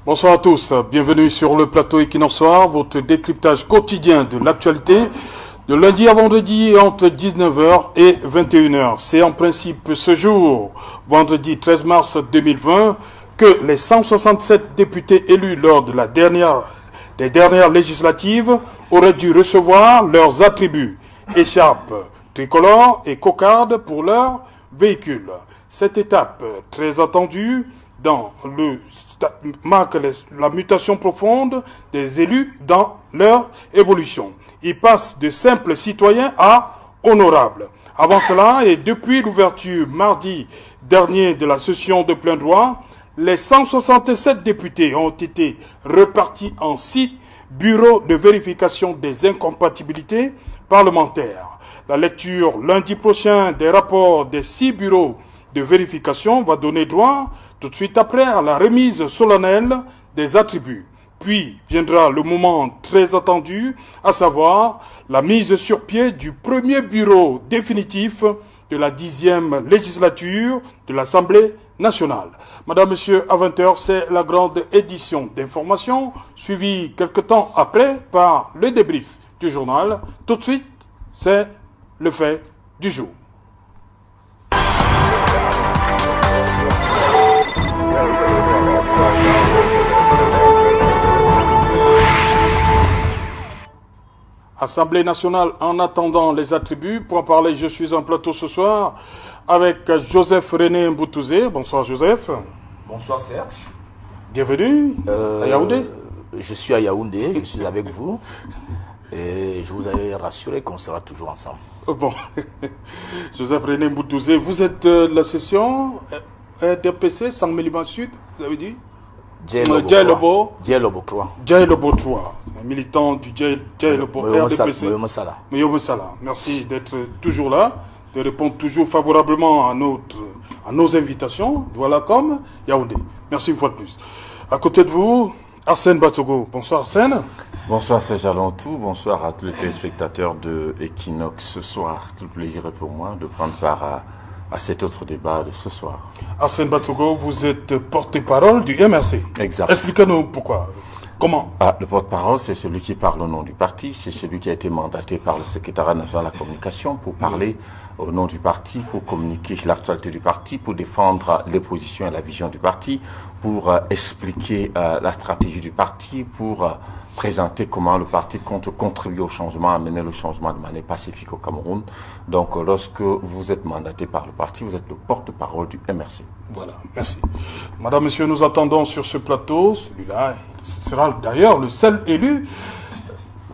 Bonsoir à tous, bienvenue sur le plateau Equinox Soir, votre décryptage quotidien de l'actualité, de lundi à vendredi entre 19h et 21h. C'est en principe ce jour, vendredi 13 mars 2020, que les 167 députés élus lors de des dernières législatives auraient dû recevoir leurs attributs, écharpes tricolores et cocardes pour leurs véhicules. Cette étape, très attendue, marque la mutation profonde des élus dans leur évolution. Ils passent de simples citoyens à honorables. Avant cela, et depuis l'ouverture mardi dernier de la session de plein droit, les 167 députés ont été repartis en 6 bureaux de vérification des incompatibilités parlementaires. La lecture lundi prochain des rapports des 6 bureaux de vérification va donner droit tout de suite après à la remise solennelle des attributs. Puis viendra le moment très attendu, à savoir la mise sur pied du premier bureau définitif de la 10e législature de l'Assemblée nationale. Madame, Monsieur, à 20h, c'est la grande édition d'information, suivie quelque temps après par le débrief du journal. Tout de suite, c'est le fait du jour. Assemblée nationale en attendant les attributs. Pour en parler, je suis en plateau ce soir avec Joseph René Mboutouzé. Bonsoir Joseph. Bonsoir Serge. Bienvenue à Yaoundé. Je suis à Yaoundé, je suis avec vous. Et je vous avais rassuré qu'on sera toujours ensemble. Bon, Joseph René Mboutouzé, vous êtes de la session RDPC, Sang-Méliban Sud, vous avez dit Djailobo 3, un militant du Djailobo RDPC. Moyobo Sala. Merci d'être toujours là, de répondre toujours favorablement à nos invitations. Voilà comme Yaoundé. Merci une fois de plus. À côté de vous, Arsène Batogo. Bonsoir Arsène. Bonsoir Serge Alantou, bonsoir à tous les téléspectateurs de Equinox ce soir. Tout le plaisir est pour moi de prendre part à cet autre débat de ce soir. Arsène Batogo, vous êtes porte-parole du MRC. Exact. Expliquez-nous pourquoi. Comment? Le porte-parole, c'est celui qui parle au nom du parti, c'est celui qui a été mandaté par le secrétariat national de la communication pour parler au nom du parti, pour communiquer l'actualité du parti, pour défendre les positions et la vision du parti, pour expliquer la stratégie du parti, pour présenter comment le parti compte contribuer au changement, amener le changement de manière pacifique au Cameroun. Donc, lorsque vous êtes mandaté par le parti, vous êtes le porte-parole du MRC. Voilà, merci. Madame, Monsieur, nous attendons sur ce plateau, celui-là, ce sera d'ailleurs le seul élu.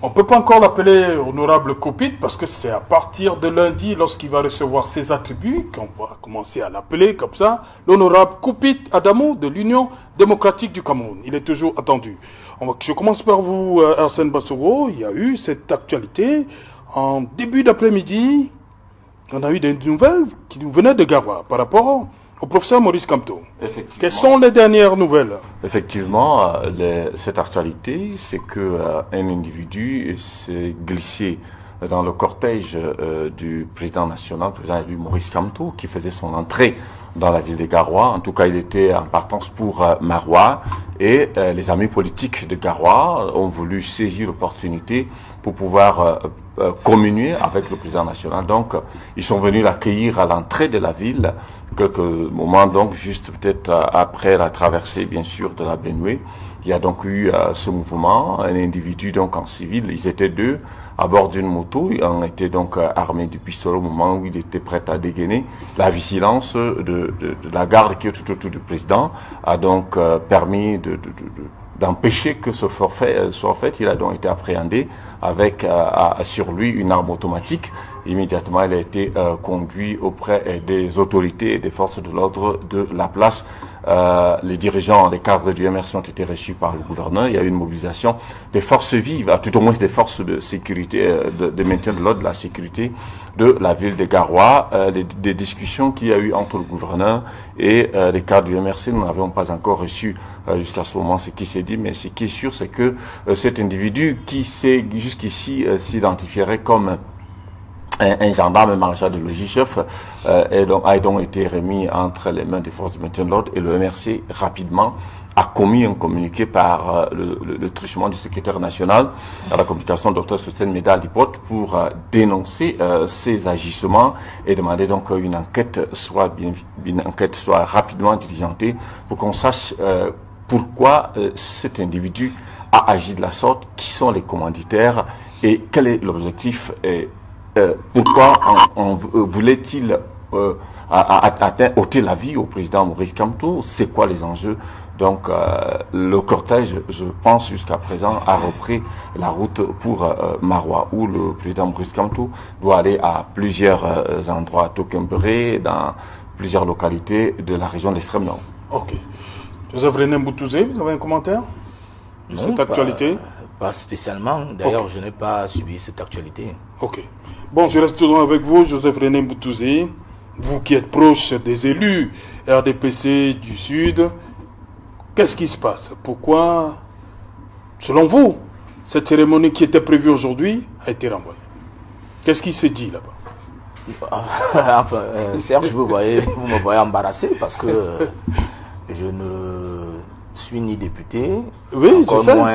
On ne peut pas encore l'appeler honorable Koupit parce que c'est à partir de lundi, lorsqu'il va recevoir ses attributs, qu'on va commencer à l'appeler comme ça, l'honorable Koupit Adamou de l'Union démocratique du Cameroun. Il est toujours attendu. Je commence par vous, Arsène Batogo. Il y a eu cette actualité. En début d'après-midi, on a eu des nouvelles qui nous venaient de Garoua par rapport au professeur Maurice Kamto. Quelles sont les dernières nouvelles? Effectivement, cette actualité, c'est qu'un individu s'est glissé dans le cortège du président national, le président élu Maurice Kamto, qui faisait son entrée dans la ville de Garoua. En tout cas, il était en partance pour Maroua. Et les amis politiques de Garoua ont voulu saisir l'opportunité pour pouvoir communier avec le président national. Donc, ils sont venus l'accueillir à l'entrée de la ville, quelques moments, donc, juste peut-être après la traversée, bien sûr, de la Benoué. Il y a donc eu ce mouvement, un individu donc en civil, ils étaient 2 à bord d'une moto, ils ont été donc armés du pistolet au moment où il était prêt à dégainer. La vigilance de la garde qui est tout autour du président a donc permis d'empêcher que ce forfait soit fait. Il a donc été appréhendé avec sur lui une arme automatique. Immédiatement, il a été conduit auprès des autorités et des forces de l'ordre de la place. Les dirigeants, les cadres du MRC ont été reçus par le gouverneur. Il y a eu une mobilisation des forces vives, tout au moins des forces de sécurité, de maintien de l'ordre, de la sécurité de la ville de Garoua. Des discussions qu'il y a eu entre le gouverneur et les cadres du MRC, nous n'avons pas encore reçu jusqu'à ce moment ce qui s'est dit, mais ce qui est sûr, c'est que cet individu qui jusqu'ici s'identifierait comme un gendarme maréchal de logis-chef a donc été remis entre les mains des forces de maintien de l'ordre, et le MRC rapidement a commis un communiqué par le truchement du secrétaire national à la communication, Dr Sosten Meda Lipote, pour dénoncer ces agissements et demander donc qu'une enquête soit rapidement diligentée pour qu'on sache pourquoi cet individu a agi de la sorte, qui sont les commanditaires et quel est l'objectif, et pourquoi voulait-il ôter la vie au président Maurice Kamto, c'est quoi les enjeux. Donc le cortège, je pense jusqu'à présent, a repris la route pour Maroua, où le président Maurice Kamto doit aller à plusieurs endroits, à Tokembéré, dans plusieurs localités de la région de l'extrême nord. Ok. Joseph René Mboutouzé, vous avez un commentaire sur cette actualité? Pas spécialement. D'ailleurs, je n'ai pas suivi cette actualité. Ok. Bon, je reste toujours avec vous, Joseph René Mboutouzé. Vous qui êtes proche des élus RDPC du Sud, qu'est-ce qui se passe? Pourquoi, selon vous, cette cérémonie qui était prévue aujourd'hui a été renvoyée? Qu'est-ce qui s'est dit là-bas? Enfin, Serge, vous me voyez embarrassé parce que je ne suis ni député, oui, encore moins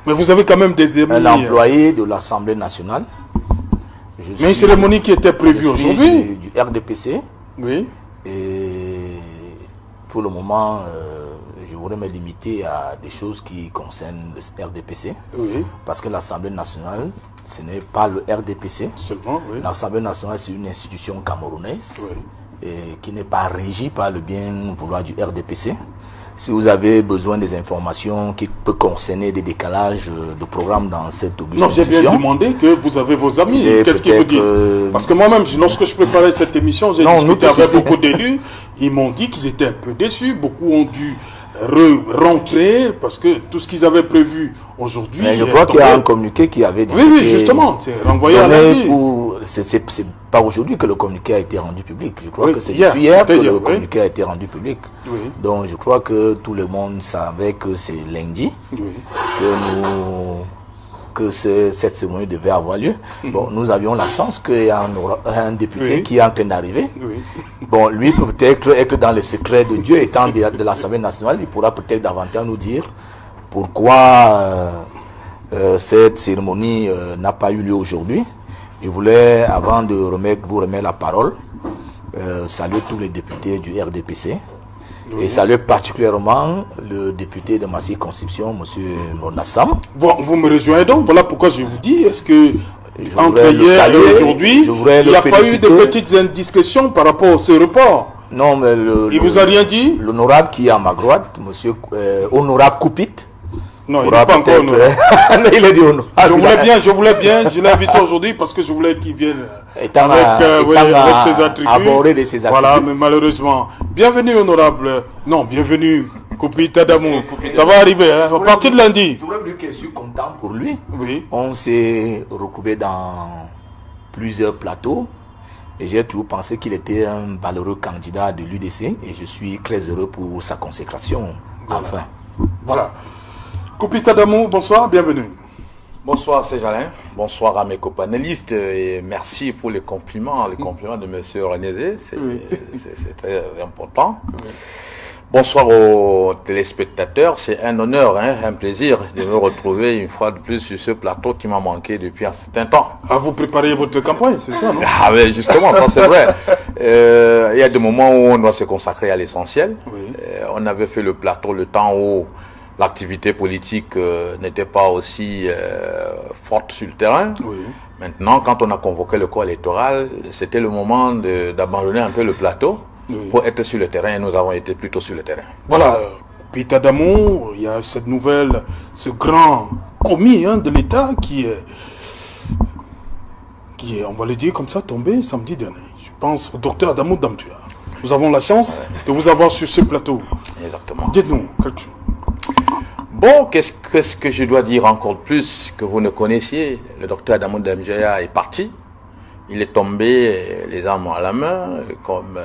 mais vous avez quand même des amis. Un employé de l'Assemblée nationale. Mais une cérémonie qui était prévue aujourd'hui. Du RDPC. Oui. Et pour le moment, je voudrais me limiter à des choses qui concernent le RDPC. Oui. Parce que l'Assemblée nationale, ce n'est pas le RDPC. Seulement, oui. L'Assemblée nationale, c'est une institution camerounaise, oui, et qui n'est pas régie par le bien vouloir du RDPC. Si vous avez besoin des informations qui peuvent concerner des décalages de programmes dans cette auguste institution... Non, j'ai bien demandé que vous avez vos amis. Qu'est-ce qu'ils vous disent? Parce que moi-même, lorsque je préparais cette émission, j'ai discuté avec beaucoup d'élus. Ils m'ont dit qu'ils étaient un peu déçus. Beaucoup ont dû rentrer parce que tout ce qu'ils avaient prévu aujourd'hui... Mais je crois qu'il y a un communiqué qui avait dit... Oui, justement, c'est renvoyé à la vie. C'est pas aujourd'hui que le communiqué a été rendu public. Je crois que c'est hier que le communiqué a été rendu public. Oui. Donc je crois que tout le monde savait que c'est lundi que cette cérémonie devait avoir lieu. Bon, nous avions la chance qu'il y a un député qui est en train d'arriver. Bon, lui peut-être être dans le secret de Dieu, étant de l'Assemblée nationale, il pourra peut-être davantage nous dire pourquoi cette cérémonie n'a pas eu lieu aujourd'hui. Je voulais, avant de vous remettre la parole, saluer tous les députés du RDPC et saluer particulièrement le député de ma circonscription, M. Monassam. Bon, vous me rejoignez donc, voilà pourquoi je vous dis, est-ce que entre hier et aujourd'hui, il n'y a pas eu de petites indiscrétions par rapport à ce report? Non, mais il vous a rien dit? L'honorable qui est à ma droite, M. Honorable Koupit. Non, il n'est pas encore honorable. Il est dit honorable. Je voulais bien, je l'ai invité aujourd'hui parce que je voulais qu'il vienne avec ses attributs. Aborder de ses attributs. Voilà, mais malheureusement. Bienvenue, honorable. Non, bienvenue, Koupita Damou. Ça va arriver, hein, à partir de lundi. Je suis content pour lui. Oui. On s'est retrouvés dans plusieurs plateaux. Et j'ai toujours pensé qu'il était un valeureux candidat de l'UDC. Et je suis très heureux pour sa consécration. Voilà. Enfin. Voilà. Koupita Damou, bonsoir, bienvenue. Bonsoir Céjalin, bonsoir à mes copanélistes et merci pour les compliments de M. Renézé, c'est très important. Oui. Bonsoir aux téléspectateurs, c'est un honneur, un plaisir de me retrouver une fois de plus sur ce plateau qui m'a manqué depuis un certain temps. Ah, vous préparez votre campagne, c'est ça, non? Ah mais justement, ça c'est vrai. Il y a des moments où on doit se consacrer à l'essentiel. Oui. On avait fait le plateau le temps où l'activité politique n'était pas aussi forte sur le terrain. Oui. Maintenant, quand on a convoqué le corps électoral, c'était le moment d'abandonner un peu le plateau pour être sur le terrain, et nous avons été plutôt sur le terrain. Voilà, Koupita Damou, il y a cette nouvelle, ce grand commis de l'État qui est, on va le dire comme ça, tombé samedi dernier. Je pense au docteur Adamou Damtua. Nous avons la chance de vous avoir sur ce plateau. Exactement. Dites-nous, quelque chose. Bon, qu'est-ce que je dois dire encore plus que vous ne connaissiez? Le docteur Adamou Damtua est parti. Il est tombé les armes à la main comme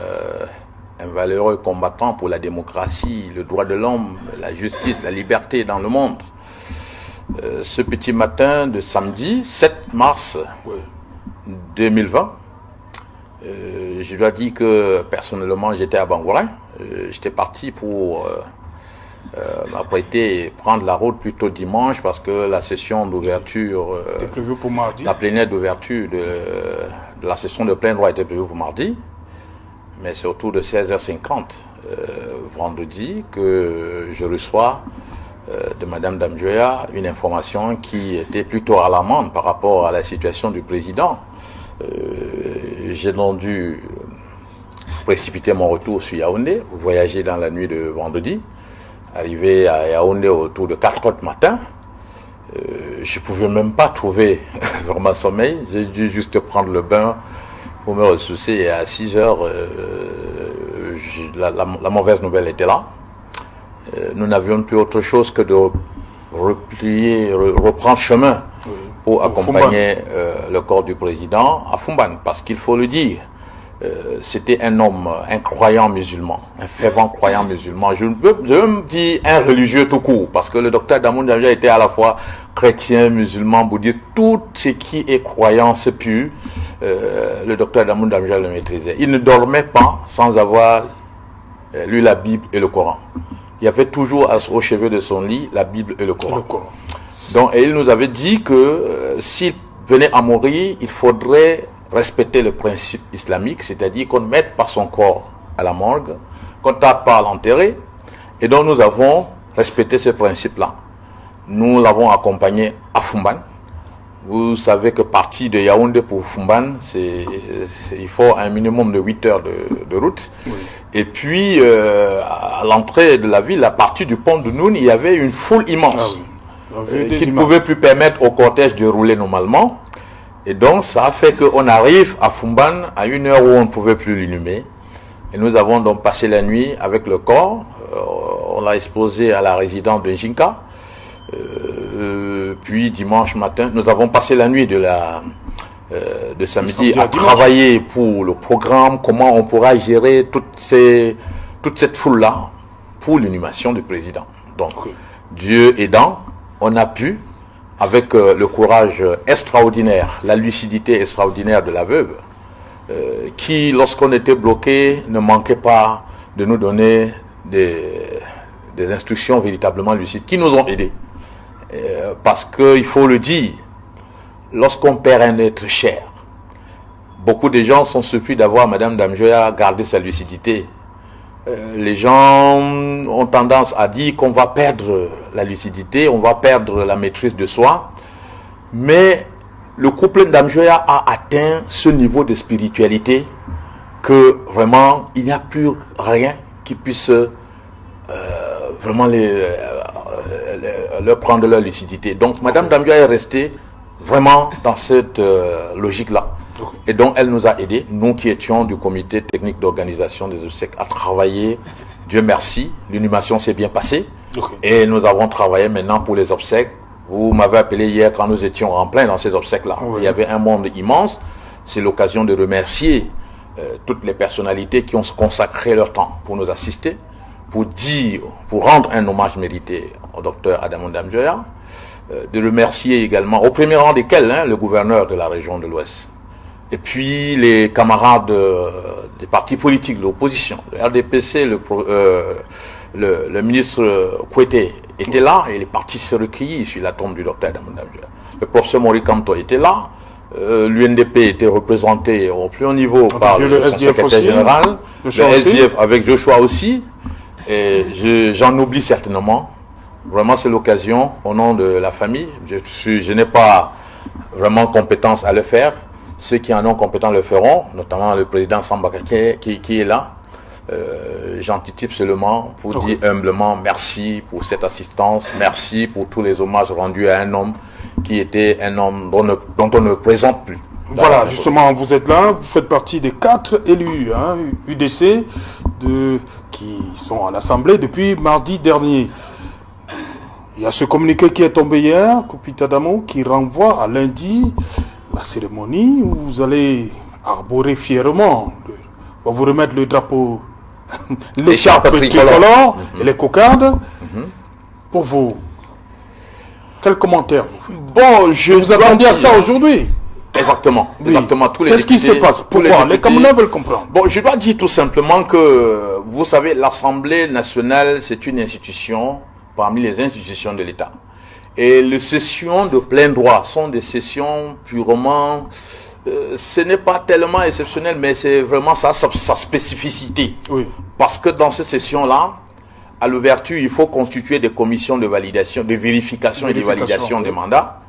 un valeureux combattant pour la démocratie, le droit de l'homme, la justice, la liberté dans le monde. Ce petit matin de samedi 7 mars 2020. Je dois dire que personnellement j'étais à Bangoura. J'étais parti pour m'apprêter et prendre la route plutôt dimanche parce que la session d'ouverture, la plénière d'ouverture de la session de plein droit était prévue pour mardi. Mais c'est autour de 16h50 vendredi que je reçois de Madame Damjoya une information qui était plutôt alarmante par rapport à la situation du président. J'ai donc dû précipiter mon retour sur Yaoundé, voyager dans la nuit de vendredi, arrivé à Yaoundé autour de 4h du matin. Je ne pouvais même pas trouver vraiment sommeil, j'ai dû juste prendre le bain pour me ressourcer et à 6h, la mauvaise nouvelle était là. Nous n'avions plus autre chose que de reprendre chemin pour accompagner le corps du président à Foumban, parce qu'il faut le dire, c'était un homme, un croyant musulman, un fervent croyant musulman. Je veux me dire un religieux tout court, parce que le docteur Damoun Damjoya était à la fois chrétien, musulman, bouddhiste, tout ce qui est croyance pure, le docteur Damoun Damjoya le maîtrisait. Il ne dormait pas sans avoir lu la Bible et le Coran. Il y avait toujours au chevet de son lit la Bible et le Coran. Donc, et il nous avait dit que s'il venait à mourir, il faudrait respecter le principe islamique, c'est-à-dire qu'on ne mette pas son corps à la morgue, qu'on ne tape pas à l'enterrer. Et donc nous avons respecté ce principe-là. Nous l'avons accompagné à Foumban. Vous savez que partir de Yaoundé pour Foumban, il faut un minimum de 8 heures de route. Oui. Et puis, à l'entrée de la ville, à partir du pont de Noun, il y avait une foule immense qui ne pouvait plus permettre au cortège de rouler normalement. Et donc, ça a fait qu'on arrive à Foumban à une heure où on ne pouvait plus l'inhumer. Et nous avons donc passé la nuit avec le corps. On l'a exposé à la résidence de Njinka. Puis dimanche matin, nous avons passé la nuit de samedi à travailler pour le programme, comment on pourra gérer toute cette foule-là pour l'inhumation du président. Donc, Dieu aidant, on a pu, avec le courage extraordinaire, la lucidité extraordinaire de la veuve, qui, lorsqu'on était bloqué, ne manquait pas de nous donner des instructions véritablement lucides, qui nous ont aidés. Parce qu'il faut le dire, lorsqu'on perd un être cher, beaucoup de gens sont surpris d'avoir Madame Damjoya garder sa lucidité. Les gens ont tendance à dire qu'on va perdre la lucidité, on va perdre la maîtrise de soi. Mais le couple Damjoya a atteint ce niveau de spiritualité que vraiment il n'y a plus rien qui puisse vraiment leur prendre leur lucidité. Donc Madame Damjoya est restée vraiment dans cette logique-là. Et donc elle nous a aidés, nous qui étions du comité technique d'organisation des obsèques, à travailler. Dieu merci, l'inhumation s'est bien passée. Et nous avons travaillé maintenant pour les obsèques. Vous m'avez appelé hier quand nous étions en plein dans ces obsèques-là. Il y avait un monde immense. C'est l'occasion de remercier toutes les personnalités qui ont consacré leur temps pour nous assister, pour rendre un hommage mérité au docteur Adamoun Damjoya, de remercier également, au premier rang desquels, le gouverneur de la région de l'Ouest, et puis les camarades des partis politiques de l'opposition, le RDPC, le ministre Kouété était là, et les partis se recueillis sur la tombe du docteur Adamoun Damjoya. Le professeur Mori Kamto était là, l'UNDP était représenté au plus haut niveau par le secrétaire général, le SDF avec Joshua aussi, et j'en oublie certainement. Vraiment, c'est l'occasion, au nom de la famille, je n'ai pas vraiment compétence à le faire. Ceux qui en ont compétence le feront, notamment le président Samba qui est là. J'anticipe seulement pour dire humblement merci pour cette assistance, merci pour tous les hommages rendus à un homme qui était un homme dont on ne présente plus. Voilà, justement, vous êtes là, vous faites partie des 4 élus UDC qui sont à l'Assemblée depuis mardi dernier. Il y a ce communiqué qui est tombé hier, Koupita Damo, qui renvoie à lundi la cérémonie où vous allez arborer fièrement, on va vous remettre le drapeau, l'écharpe tricolore et les cocardes. Pour vous, quel commentaire? Bon, vous attendiez à ça aujourd'hui? Exactement. Oui. Exactement. Qu'est-ce qui se passe? Pourquoi? Les Camerounais veulent comprendre. Bon, je dois dire tout simplement que, vous savez, l'Assemblée nationale, c'est une institution parmi les institutions de l'État. Et les sessions de plein droit sont des sessions purement... ce n'est pas tellement exceptionnel, mais c'est vraiment sa spécificité. Oui. Parce que dans ces sessions-là, à l'ouverture, il faut constituer des commissions de validation, de vérification et de validation des mandats.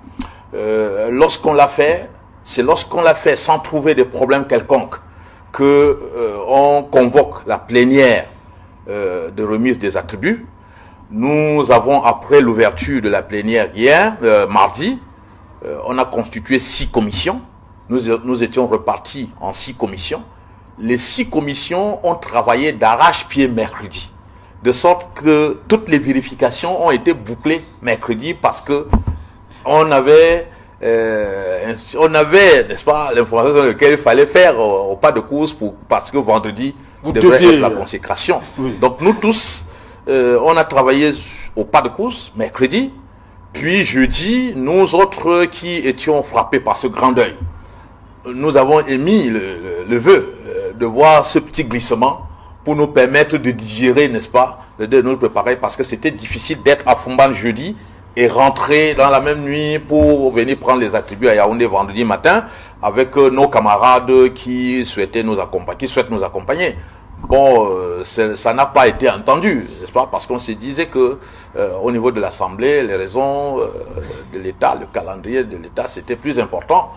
Lorsqu'on l'a fait, c'est lorsqu'on l'a fait sans trouver de problème quelconque que on convoque la plénière de remise des attributs. Nous avons, après l'ouverture de la plénière hier, mardi, on a constitué 6 commissions. Nous étions repartis en 6 commissions. Les 6 commissions ont travaillé d'arrache-pied mercredi. De sorte que toutes les vérifications ont été bouclées mercredi parce que on avait, n'est-ce pas, l'information sur laquelle il fallait faire au pas de course parce que vendredi devrait être la consécration. Oui. Donc nous tous, on a travaillé au pas de course mercredi, puis jeudi, nous autres qui étions frappés par ce grand deuil, nous avons émis le vœu de voir ce petit glissement pour nous permettre de digérer, n'est-ce pas, de nous préparer, parce que c'était difficile d'être à Foumban jeudi et rentrer dans la même nuit pour venir prendre les attributs à Yaoundé vendredi matin avec nos camarades qui souhaitent nous accompagner. Bon, ça n'a pas été entendu, n'est-ce pas, parce qu'on se disait que au niveau de l'Assemblée, les raisons de l'État, le calendrier de l'État, c'était plus important.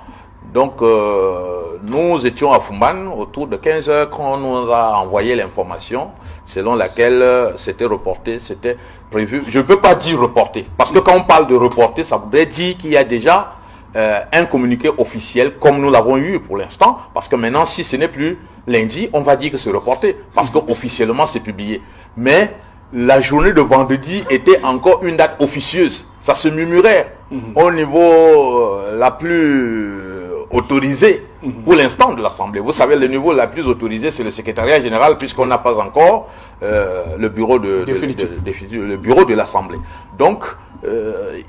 Donc, nous étions à Foumban autour de 15 heures quand on nous a envoyé l'information selon laquelle c'était reporté, c'était prévu. Je ne peux pas dire reporté, parce que quand on parle de reporté, ça voudrait dire qu'il y a déjà un communiqué officiel comme nous l'avons eu pour l'instant, parce que maintenant, si ce n'est plus lundi, on va dire que c'est reporté, parce qu'officiellement c'est publié. Mais la journée de vendredi était encore une date officieuse. Ça se murmurait au niveau la plus autorisé pour l'instant de l'Assemblée. Vous savez, le niveau la plus autorisé, c'est le secrétariat général, puisqu'on n'a pas encore le bureau le bureau de l'Assemblée. Donc,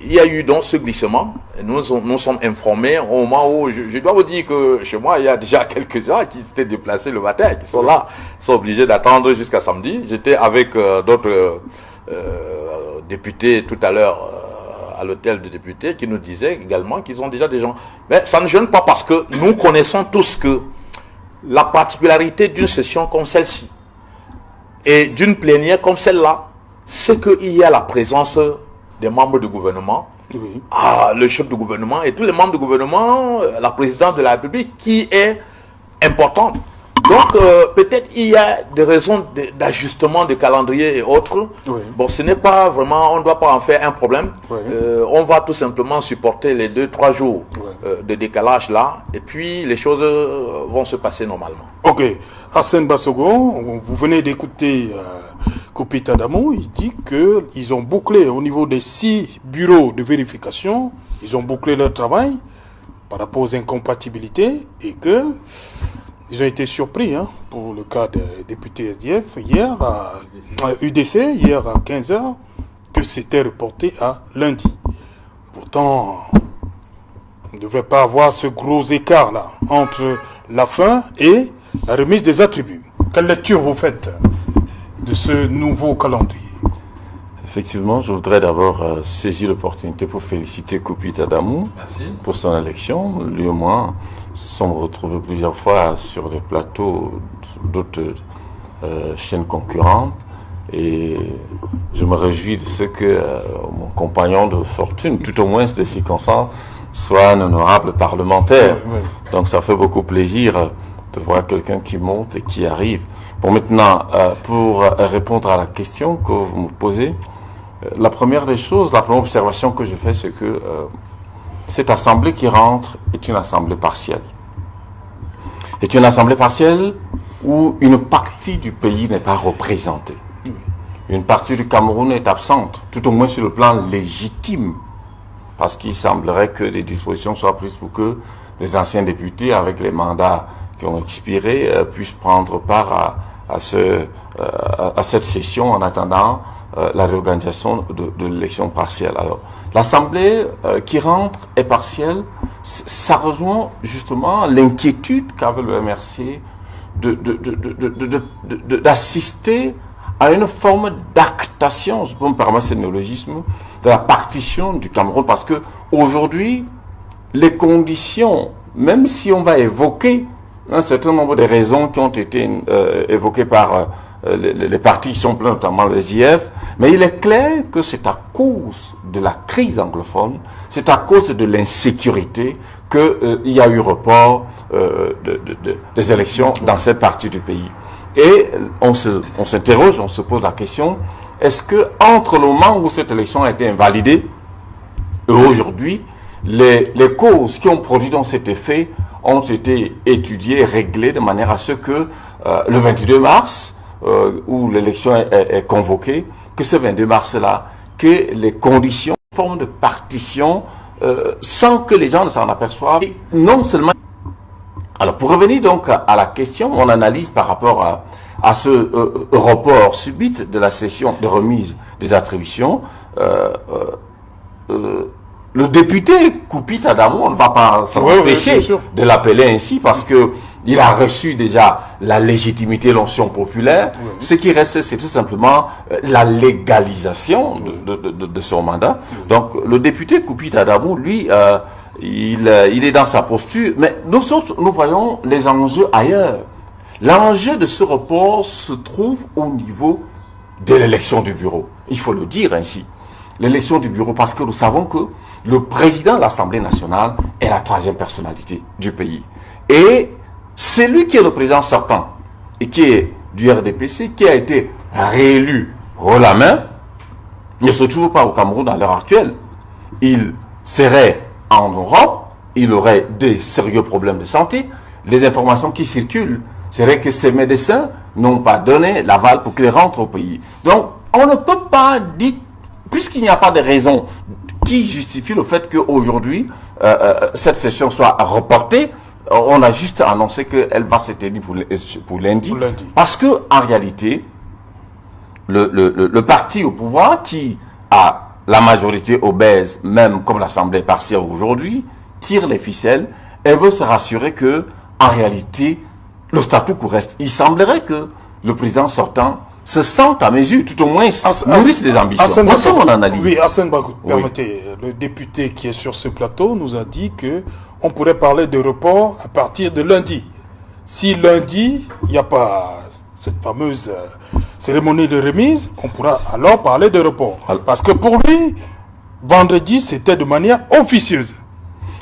il y a eu donc ce glissement. Nous sommes informés au moment où, je dois vous dire que chez moi, il y a déjà quelques gens qui s'étaient déplacés le matin, qui sont là, sont obligés d'attendre jusqu'à samedi. J'étais avec d'autres députés tout à l'heure à l'hôtel de députés qui nous disaient également qu'ils ont déjà des gens. Mais ça ne gêne pas parce que nous connaissons tous que la particularité d'une session comme celle-ci et d'une plénière comme celle-là, c'est qu'il y a la présence des membres du gouvernement, oui, le chef du gouvernement et tous les membres du gouvernement, la présidente de la République qui est importante. Donc, peut-être il y a des raisons d'ajustement de calendrier et autres. Oui. Bon, ce n'est pas vraiment, on ne doit pas en faire un problème. Oui. On va tout simplement supporter les 2-3 jours de décalage là, et puis les choses vont se passer normalement. Ok. Hassen Bassogo, vous venez d'écouter Kopita Adamou, il dit qu'ils ont bouclé au niveau des 6 bureaux de vérification, ils ont bouclé leur travail par rapport aux incompatibilités et que ils ont été surpris pour le cas des députés SDF hier à UDC, hier à 15h, que c'était reporté à lundi. Pourtant, on ne devrait pas avoir ce gros écart là entre la fin et la remise des attributs. Quelle lecture vous faites de ce nouveau calendrier? Effectivement, je voudrais d'abord saisir l'opportunité pour féliciter Kopita Adamou pour son élection. Lui et moi sommes retrouvés plusieurs fois sur les plateaux d'autres chaînes concurrentes et je me réjouis de ce que mon compagnon de fortune, tout au moins de circonstances, soit un honorable parlementaire. Oui, oui. Donc ça fait beaucoup plaisir de voir quelqu'un qui monte et qui arrive. Bon, maintenant, pour répondre à la question que vous me posez, la première des choses, la première observation que je fais, c'est que cette assemblée qui rentre est une assemblée partielle. C'est une assemblée partielle où une partie du pays n'est pas représentée. Une partie du Cameroun est absente, tout au moins sur le plan légitime, parce qu'il semblerait que des dispositions soient prises pour que les anciens députés, avec les mandats qui ont expiré, puissent prendre part à cette session en attendant la réorganisation de l'élection partielle. Alors, l'Assemblée qui rentre est partielle, ça rejoint justement l'inquiétude qu'avait le MRC d'assister à une forme d'actation, je peux me permettre ce néologisme, de la partition du Cameroun, parce que aujourd'hui, les conditions, même si on va évoquer un certain nombre de raisons qui ont été évoquées par les partis qui sont pleins, notamment les IF, mais il est clair que c'est à cause de la crise anglophone, c'est à cause de l'insécurité qu'il y a eu report des élections dans cette partie du pays. Et on s'interroge, on se pose la question, est-ce que entre le moment où cette élection a été invalidée et aujourd'hui, les causes qui ont produit dans cet effet ont été étudiées, réglées de manière à ce que le 22 mars, où l'élection est convoquée, que ce 22 mars-là, que les conditions, forme de partition, sans que les gens ne s'en aperçoivent, et non seulement... Alors, pour revenir donc à la question, mon analyse par rapport à ce report subit de la session de remise des attributions, le député Koupit Adamou, on ne va pas s'en empêcher de l'appeler ainsi parce que il a reçu déjà la légitimité, l'onction populaire. Ce qui reste, c'est tout simplement la légalisation de son mandat. Donc, le député Koupit Adamou, lui, il est dans sa posture, mais nous autres, nous voyons les enjeux ailleurs. L'enjeu de ce report se trouve au niveau de l'élection du bureau. Il faut le dire ainsi. L'élection du bureau, parce que nous savons que le président de l'Assemblée nationale est la troisième personnalité du pays. Et celui qui est le président sortant, et qui est du RDPC, qui a été réélu haut la main, ne se trouve pas au Cameroun à l'heure actuelle. Il serait en Europe, il aurait des sérieux problèmes de santé. Les informations qui circulent seraient que ces médecins n'ont pas donné l'aval pour qu'ils rentrent au pays. Donc, on ne peut pas dire, puisqu'il n'y a pas de raison qui justifie le fait qu'aujourd'hui, cette session soit reportée, on a juste annoncé qu'elle va se tenir pour lundi. Parce que, en réalité, le parti au pouvoir qui a la majorité obèse, même comme l'Assemblée partielle aujourd'hui, tire les ficelles et veut se rassurer que, en réalité, le statu quo reste. Il semblerait que le président sortant se sente à mesure, tout au moins, nourrisse des ambitions. Moi, c'est mon analyse. Oui, Hassan Bakou, permettez, le député qui est sur ce plateau nous a dit que on pourrait parler de report à partir de lundi. Si lundi, il n'y a pas cette fameuse cérémonie de remise, on pourra alors parler de report. Parce que pour lui, vendredi, c'était de manière officieuse.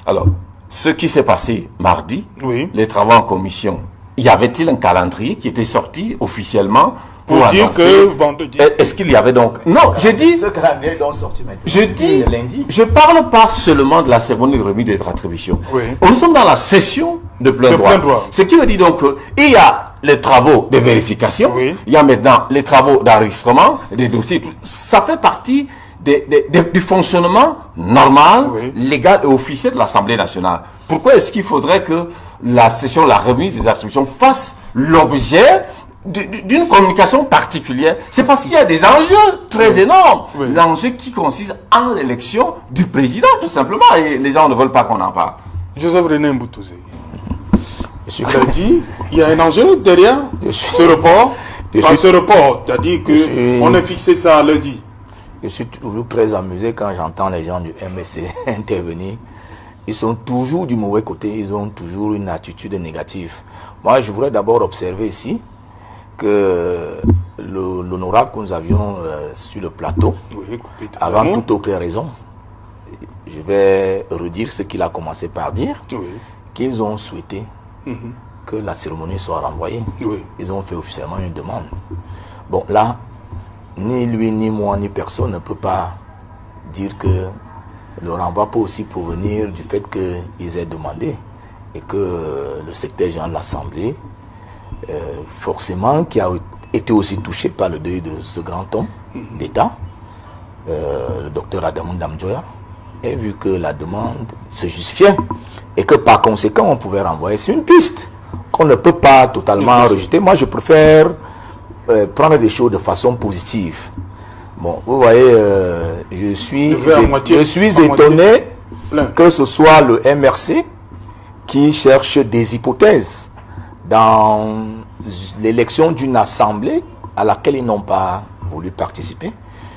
Alors, ce qui s'est passé mardi, les travaux en commission, y avait-il un calendrier qui était sorti officiellement pour dire que vendredi... Est-ce qu'il y avait donc... Non, j'ai dit... Ce calendrier est donc sorti maintenant. Je dis... Je parle pas seulement de la cérémonie de remise des attributions. Nous sommes dans la session de plein droit. Ce qui veut dire donc qu'il y a les travaux de vérification, il y a maintenant les travaux d'enregistrement, des dossiers, ça fait partie du fonctionnement normal, légal et officiel de l'Assemblée nationale. Pourquoi est-ce qu'il faudrait que la session, la remise des attributions fasse l'objet d'une communication particulière? C'est parce qu'il y a des enjeux très énormes. L'enjeu qui consiste en l'élection du président, tout simplement, et les gens ne veulent pas qu'on en parle. Joseph René Mboutouzé, tu as dit, il y a un enjeu derrière ce report. Ce report, tu as dit qu'on a fixé ça lundi. Je suis toujours très amusé quand j'entends les gens du MSC intervenir. Ils sont toujours du mauvais côté, ils ont toujours une attitude négative. Moi, je voudrais d'abord observer ici que l'honorable que nous avions sur le plateau, avant toute autre raison, je vais redire ce qu'il a commencé par dire, qu'ils ont souhaité que la cérémonie soit renvoyée. Ils ont fait officiellement une demande. Bon, là, ni lui, ni moi, ni personne ne peut pas dire que le renvoi peut aussi provenir du fait qu'ils aient demandé et que le secrétaire général de l'Assemblée, forcément, qui a été aussi touché par le deuil de ce grand homme d'État, le docteur Adamou Ndamjoya, ait vu que la demande se justifiait et que par conséquent, on pouvait renvoyer. C'est une piste qu'on ne peut pas totalement rejeter. Moi, je préfère prendre des choses de façon positive. Bon, vous voyez, je suis étonné que ce soit le MRC qui cherche des hypothèses dans l'élection d'une assemblée à laquelle ils n'ont pas voulu participer.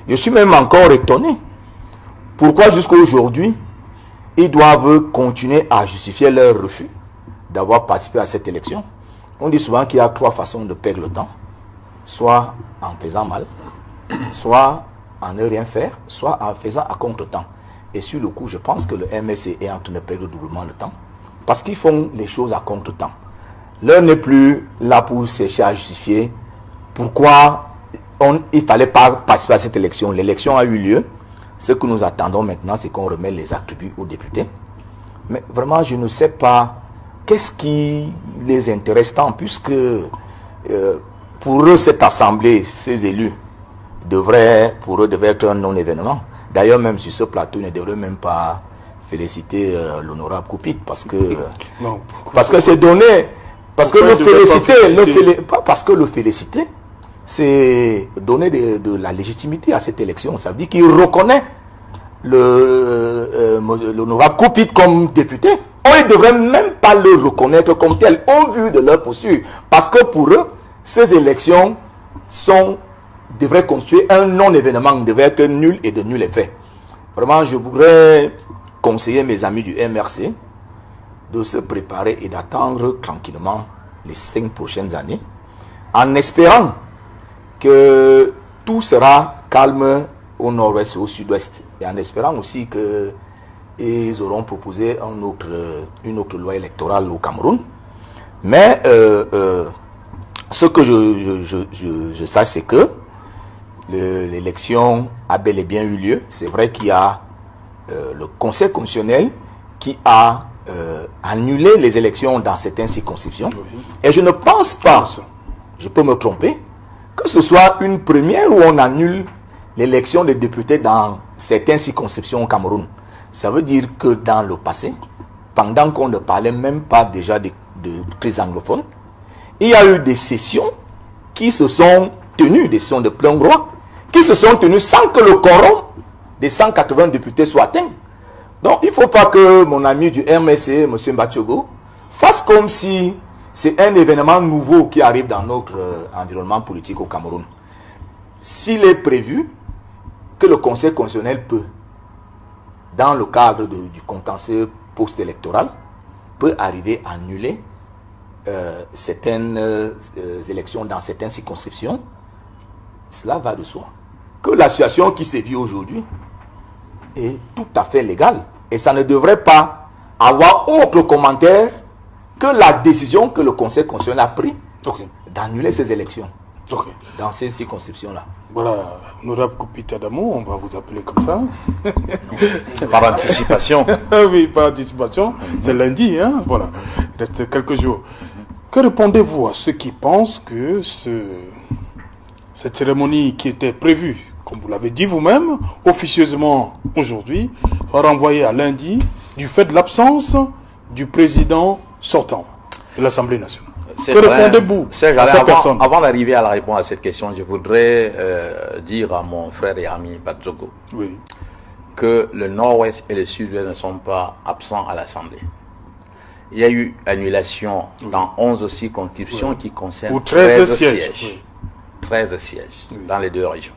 Je suis même encore étonné. Pourquoi jusqu'à aujourd'hui, ils doivent continuer à justifier leur refus d'avoir participé à cette élection? On dit souvent qu'il y a 3 façons de perdre le temps. Soit en faisant mal, soit en ne rien faire, soit en faisant à contre-temps. Et sur le coup, je pense que le MSC est en train de perdre doublement le temps. Parce qu'ils font les choses à contre-temps. L'heure n'est plus là pour chercher à justifier pourquoi il ne fallait pas participer à cette élection. L'élection a eu lieu. Ce que nous attendons maintenant, c'est qu'on remette les attributs aux députés. Mais vraiment, je ne sais pas qu'est-ce qui les intéresse tant, puisque pour eux, cette assemblée, ces élus, devrait être un non-événement. D'ailleurs, même sur ce plateau, ils ne devraient même pas féliciter l'honorable Koupit, parce que c'est donné, parce que le féliciter, c'est donner de la légitimité à cette élection. Ça veut dire qu'il reconnaît l'honorable Koupit comme député. On ne devrait même pas le reconnaître comme tel au vu de leur posture. Parce que pour eux, ces élections devraient constituer un non-événement, devraient être nul et de nul effet. Vraiment, je voudrais conseiller mes amis du MRC de se préparer et d'attendre tranquillement les 5 prochaines années, en espérant que tout sera calme au nord-ouest et au sud-ouest, et en espérant aussi qu'ils auront proposé une autre loi électorale au Cameroun. Mais ce que je sache, c'est que l'élection a bel et bien eu lieu. C'est vrai qu'il y a le Conseil constitutionnel qui a annulé les élections dans certaines circonscriptions. Oui. Et je ne pense pas, je peux me tromper, que ce soit une première où on annule l'élection des députés dans certaines circonscriptions au Cameroun. Ça veut dire que dans le passé, pendant qu'on ne parlait même pas déjà de crise anglophone, il y a eu des sessions qui se sont tenues, des sessions de plein droit, qui se sont tenues sans que le quorum des 180 députés soit atteint. Donc il ne faut pas que mon ami du MSC, M. Mbachiogo, fasse comme si c'est un événement nouveau qui arrive dans notre environnement politique au Cameroun. S'il est prévu que le Conseil constitutionnel peut, dans le cadre du contentieux post-électoral, peut arriver à annuler certaines élections dans certaines circonscriptions, cela va de soi. Que la situation qui se vit aujourd'hui est tout à fait légale. Et ça ne devrait pas avoir autre commentaire que la décision que le Conseil constitutionnel a prise d'annuler ces élections dans ces circonscriptions-là. Voilà, honorable Koupit Adamo, on va vous appeler comme ça. Par anticipation. Oui, par anticipation. C'est lundi, hein, voilà. Il reste quelques jours. Que répondez-vous à ceux qui pensent que cette cérémonie qui était prévue, comme vous l'avez dit vous-même, officieusement aujourd'hui, va renvoyer à lundi du fait de l'absence du président sortant de l'Assemblée nationale? Que répondez-vous à ces personnes? Avant d'arriver à la réponse à cette question, je voudrais dire à mon frère et ami Badzogo que le Nord-Ouest et le Sud-Ouest ne sont pas absents à l'Assemblée. Il y a eu annulation dans 11 circonscriptions qui concernent 13 sièges. 13 sièges dans les 2 régions.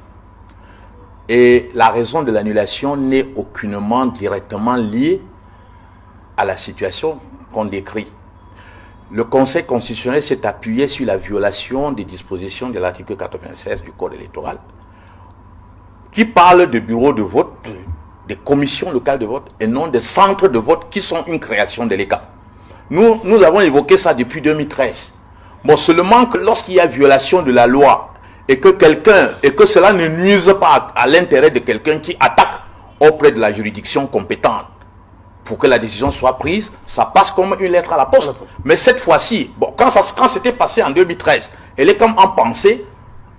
Et la raison de l'annulation n'est aucunement directement liée à la situation qu'on décrit. Le Conseil constitutionnel s'est appuyé sur la violation des dispositions de l'article 96 du Code électoral, qui parle de bureaux de vote, des commissions locales de vote, et non des centres de vote qui sont une création de l'État. Nous avons évoqué ça depuis 2013. Bon, seulement que lorsqu'il y a violation de la loi, et que cela ne nuise pas à l'intérêt de quelqu'un qui attaque auprès de la juridiction compétente pour que la décision soit prise, ça passe comme une lettre à la poste. Mais cette fois-ci, bon, quand c'était passé en 2013, elle est comme en pensée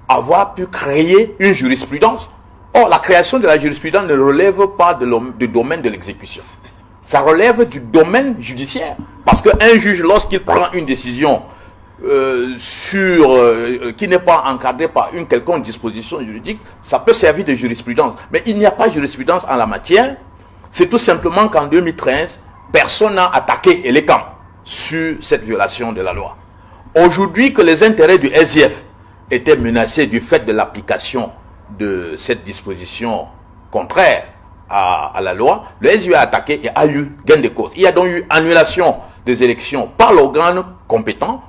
avoir pu créer une jurisprudence. Or, la création de la jurisprudence ne relève pas du domaine de l'exécution. Ça relève du domaine judiciaire. Parce qu'un juge, lorsqu'il prend une décision qui n'est pas encadré par une quelconque disposition juridique, ça peut servir de jurisprudence. Mais il n'y a pas de jurisprudence en la matière. C'est tout simplement qu'en 2013, personne n'a attaqué Elecam sur cette violation de la loi. Aujourd'hui, que les intérêts du SIF étaient menacés du fait de l'application de cette disposition contraire à la loi, le SIF a attaqué et a eu gain de cause. Il y a donc eu annulation des élections par l'organe compétent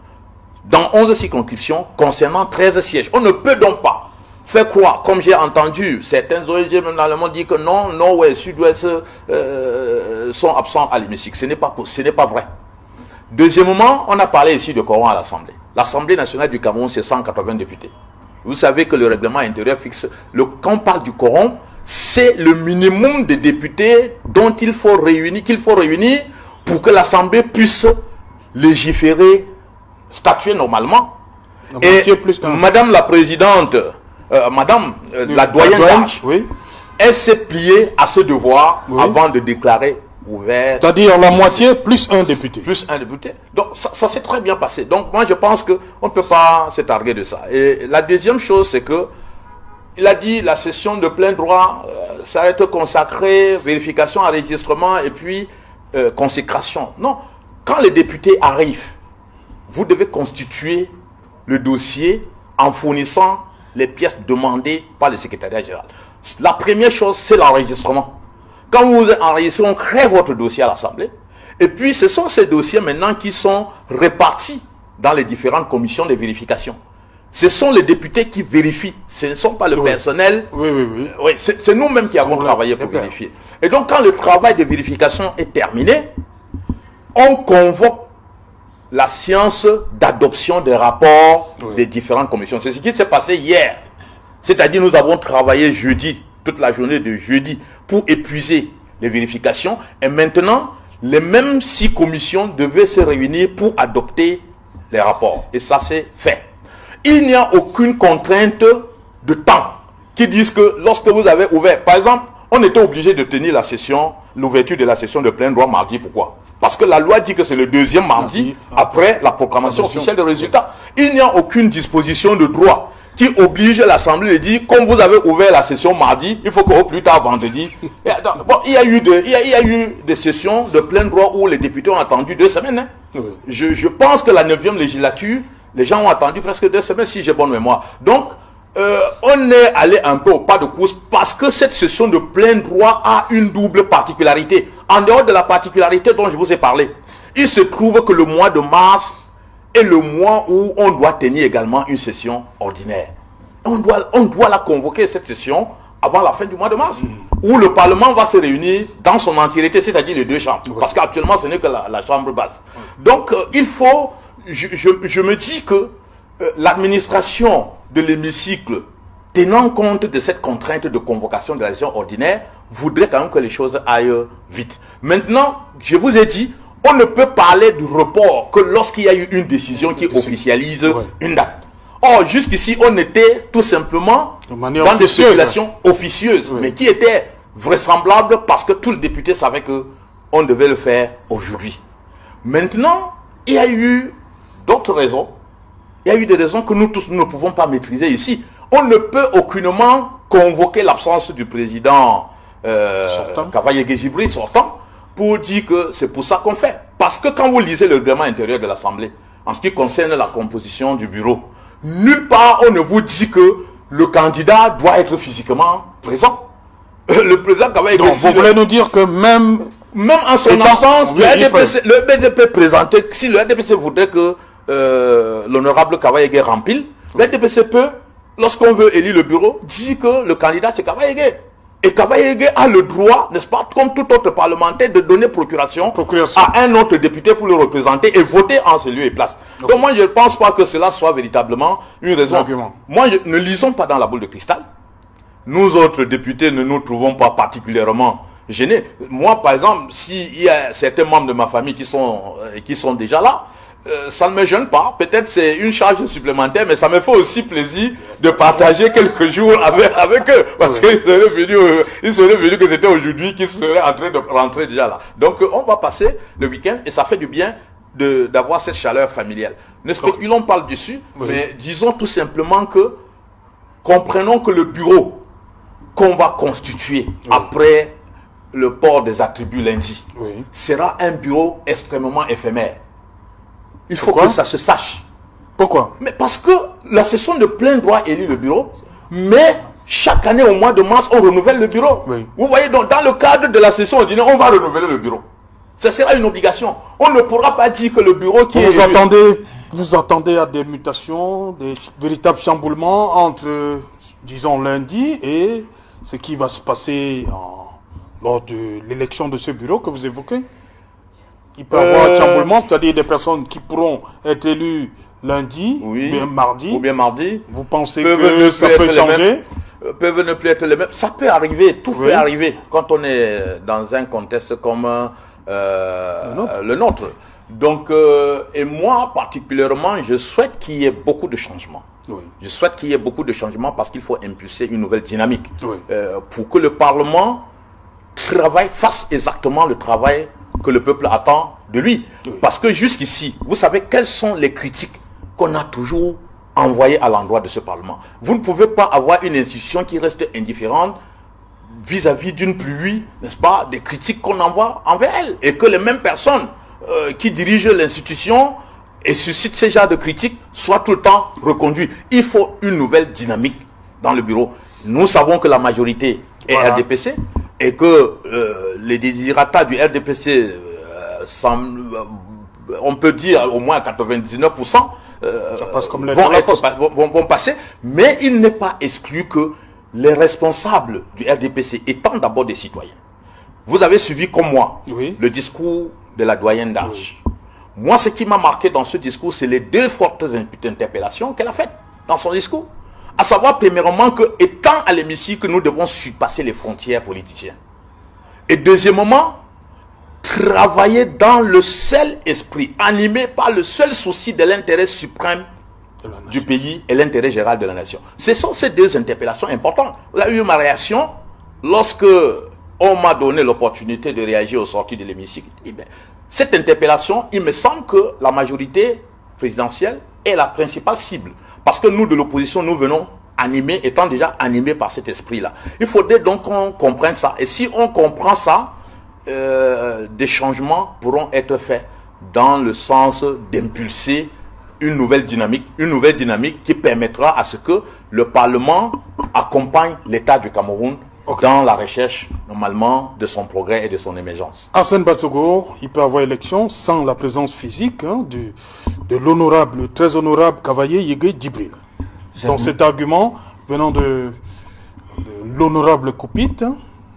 dans 11 circonscriptions concernant 13 sièges. On ne peut donc pas faire croire, comme j'ai entendu certains ONG même dans le monde dire que non, Nord-Ouest, Sud-Ouest sont absents à l'hémicycle. Ce n'est pas vrai. Deuxièmement, on a parlé ici de quorum à l'Assemblée. L'Assemblée nationale du Cameroun, c'est 180 députés. Vous savez que le règlement intérieur fixe, quand on parle du quorum, c'est le minimum de députés dont qu'il faut réunir pour que l'Assemblée puisse légiférer, statuer normalement. Et Madame la Présidente, la doyenne d'âge, oui, elle s'est pliée à ce devoir avant de déclarer ouvert. C'est-à-dire la moitié plus un député. Plus un député. Donc ça s'est très bien passé. Donc moi je pense qu'on ne peut pas se targuer de ça. Et la deuxième chose, c'est que il a dit la session de plein droit, ça va être consacré, vérification, enregistrement et puis consécration. Non. Quand les députés arrivent, vous devez constituer le dossier en fournissant les pièces demandées par le secrétariat général. La première chose, c'est l'enregistrement. Quand vous enregistrez, on crée votre dossier à l'Assemblée. Et puis, ce sont ces dossiers maintenant qui sont répartis dans les différentes commissions de vérification. Ce sont les députés qui vérifient. Ce ne sont pas le personnel. Oui, c'est nous-mêmes qui avons travaillé pour vérifier. Et donc, quand le travail de vérification est terminé, on convoque la séance d'adoption des rapports des différentes commissions. C'est ce qui s'est passé hier. C'est-à-dire, nous avons travaillé jeudi, toute la journée de jeudi, pour épuiser les vérifications. Et maintenant, les mêmes 6 commissions devaient se réunir pour adopter les rapports. Et ça, c'est fait. Il n'y a aucune contrainte de temps qui disent que lorsque vous avez ouvert, par exemple, on était obligé de tenir l'ouverture de la session de plein droit mardi. Pourquoi? Parce que la loi dit que c'est le deuxième mardi après la proclamation officielle des résultats. Il n'y a aucune disposition de droit qui oblige l'Assemblée de dire, comme vous avez ouvert la session mardi, il faut qu'au plus tard vendredi. Bon, il y a eu des sessions de plein droit où les députés ont attendu 2 semaines. Hein. Oui. Je pense que la 9e législature, les gens ont attendu presque 2 semaines, si j'ai bonne mémoire. Donc, on est allé un peu au pas de course parce que cette session de plein droit a une double particularité. En dehors de la particularité dont je vous ai parlé, il se trouve que le mois de mars est le mois où on doit tenir également une session ordinaire. On doit la convoquer, cette session, avant la fin du mois de mars, où le Parlement va se réunir dans son entièreté, c'est-à-dire les 2 chambres. Parce qu'actuellement, ce n'est que la chambre basse. Donc, il faut... Je me dis que l'administration de l'hémicycle, tenant compte de cette contrainte de convocation de la session ordinaire, voudrait quand même que les choses aillent vite. Maintenant, je vous ai dit, on ne peut parler du report que lorsqu'il y a eu une décision qui officialise une date. Or, jusqu'ici, on était tout simplement dans des spéculations officieuses, mais qui étaient vraisemblables parce que tous les députés savaient qu'on devait le faire aujourd'hui. Maintenant, il y a eu d'autres raisons. Il y a eu des raisons que nous tous nous ne pouvons pas maîtriser ici. On ne peut aucunement convoquer l'absence du président Kavaye Djibril sortant pour dire que c'est pour ça qu'on fait. Parce que quand vous lisez le règlement intérieur de l'Assemblée, en ce qui concerne la composition du bureau, nulle part on ne vous dit que le candidat doit être physiquement présent. Le président Kavaye Djibril... Vous voulez nous dire que même en son absence, le BDP présentait, si le RDPC voudrait que l'honorable Kavaye rempile, le RDPC peut, lorsqu'on veut élire le bureau, dire que le candidat c'est Kavaye. Et Kavaye a le droit, n'est-ce pas, comme tout autre parlementaire, de donner procuration à un autre député pour le représenter et voter en ce lieu et place. Donc moi, je ne pense pas que cela soit véritablement une raison. Moi, ne lisons pas dans la boule de cristal. Nous autres députés ne nous trouvons pas particulièrement gênés. Moi, par exemple, s'il y a certains membres de ma famille qui sont déjà là, ça ne me gêne pas. Peut-être c'est une charge supplémentaire, mais ça me fait aussi plaisir de partager quelques jours avec eux. Parce qu'ils seraient venus que c'était aujourd'hui qu'ils seraient en train de rentrer déjà là. Donc on va passer le week-end et ça fait du bien d'avoir cette chaleur familiale. Ne spéculons pas dessus, mais disons tout simplement que comprenons que le bureau qu'on va constituer après le port des attributs lundi sera un bureau extrêmement éphémère. Il faut que ça se sache. Pourquoi? Mais parce que la session de plein droit élit le bureau, mais chaque année au mois de mars, on renouvelle le bureau. Vous voyez, donc dans le cadre de la session ordinaire, on va renouveler le bureau. Ce sera une obligation. On ne pourra pas dire que le bureau qui Vous attendez à des mutations, des véritables chamboulements entre, disons, lundi et ce qui va se passer lors de l'élection de ce bureau que vous évoquez? Il peut y avoir un chamboulement, c'est-à-dire des personnes qui pourront être élues lundi ou bien mardi. Vous pensez que ça peut changer? Peuvent ne plus être les mêmes. Ça peut arriver, tout peut arriver quand on est dans un contexte comme le nôtre. Donc, et moi particulièrement, je souhaite qu'il y ait beaucoup de changements. Je souhaite qu'il y ait beaucoup de changements parce qu'il faut impulser une nouvelle dynamique pour que le Parlement fasse exactement le travail que le peuple attend de lui. Parce que jusqu'ici, vous savez quelles sont les critiques qu'on a toujours envoyées à l'endroit de ce Parlement. Vous ne pouvez pas avoir une institution qui reste indifférente vis-à-vis d'une pluie, n'est-ce pas, des critiques qu'on envoie envers elle. Et que les mêmes personnes qui dirigent l'institution et suscitent ce genre de critiques soient tout le temps reconduites. Il faut une nouvelle dynamique dans le bureau. Nous savons que la majorité est RDPC et que les désirata du RDPC, on peut dire au moins 99%, vont passer, mais il n'est pas exclu que les responsables du RDPC étant d'abord des citoyens. Vous avez suivi comme moi le discours de la doyenne d'âge. Moi, ce qui m'a marqué dans ce discours, c'est les deux fortes interpellations qu'elle a faites dans son discours. À savoir, premièrement, que étant à l'hémicycle, nous devons surpasser les frontières politiciennes. Et deuxièmement, travailler dans le seul esprit, animé par le seul souci de l'intérêt suprême du pays et l'intérêt général de la nation. Ce sont ces deux interpellations importantes. Vous avez eu ma réaction lorsque on m'a donné l'opportunité de réagir aux sorties de l'hémicycle. Cette interpellation, il me semble que la majorité présidentielle est la principale cible. Parce que nous, de l'opposition, nous venons animés, étant déjà animés par cet esprit-là. Il faudrait donc qu'on comprenne ça. Et si on comprend ça, des changements pourront être faits dans le sens d'impulser une nouvelle dynamique qui permettra à ce que le Parlement accompagne l'État du Cameroun dans la recherche, normalement, de son progrès et de son émergence. Arsène Batsogo, il peut avoir élection sans la présence physique de l'honorable, très honorable cavalier Yégué Djibril. Donc cet argument venant de l'honorable Koupit.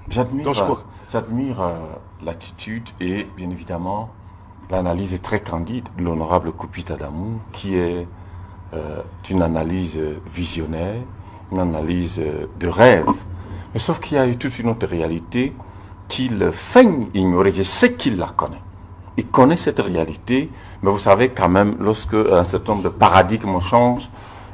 J'admire l'attitude et bien évidemment l'analyse très candide de l'honorable Koupit Adamou, qui est une analyse visionnaire, une analyse de rêve. Mais sauf qu'il y a eu toute une autre réalité qu'il feigne ignorer. Je sais qu'il la connaît. Il connaît cette réalité, mais vous savez quand même, lorsque un certain nombre de paradigmes changent,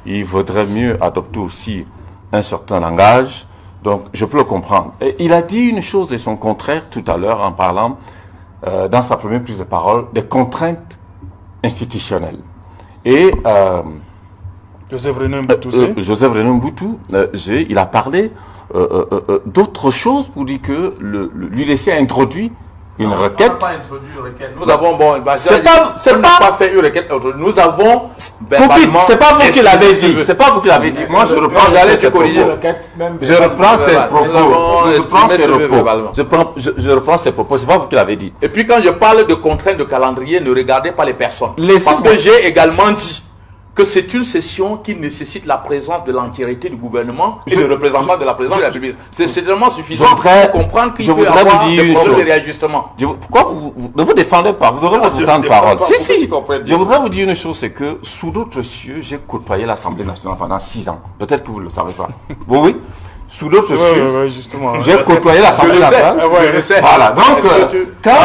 il vaudrait mieux adopter aussi un certain langage. Donc, je peux le comprendre. Et il a dit une chose et son contraire tout à l'heure en parlant, dans sa première prise de parole, des contraintes institutionnelles. Et Joseph René Mboutou, il a parlé d'autres choses pour dire que lui laisser introduit une requête. On n'a pas introduit une requête. Nous avons, pas fait une requête. Nous avons. C'est pas vous qui l'avez dit. C'est pas vous qui l'avez dit. Moi, je reprends ses propos. Je reprends ses propos. Je reprends ses propos. C'est pas vous qui l'avez dit. Et puis, quand je parle de contraintes de calendrier, ne regardez pas les personnes. Parce que j'ai également dit que c'est une session qui nécessite la présence de l'entièreté du gouvernement et de représentants de la présidence de la République. C'est tellement suffisant pour comprendre qu'il peut y avoir des problèmes de réajustement. Pourquoi vous ne vous défendez pas? Vous aurez votre temps de parole. Si. Je voudrais vous dire une chose, c'est que sous d'autres cieux, j'ai côtoyé l'Assemblée nationale pendant 6 ans. Peut-être que vous ne le savez pas. Oui. Sous d'autres cieux, j'ai côtoyé l'Assemblée nationale. Voilà. Donc,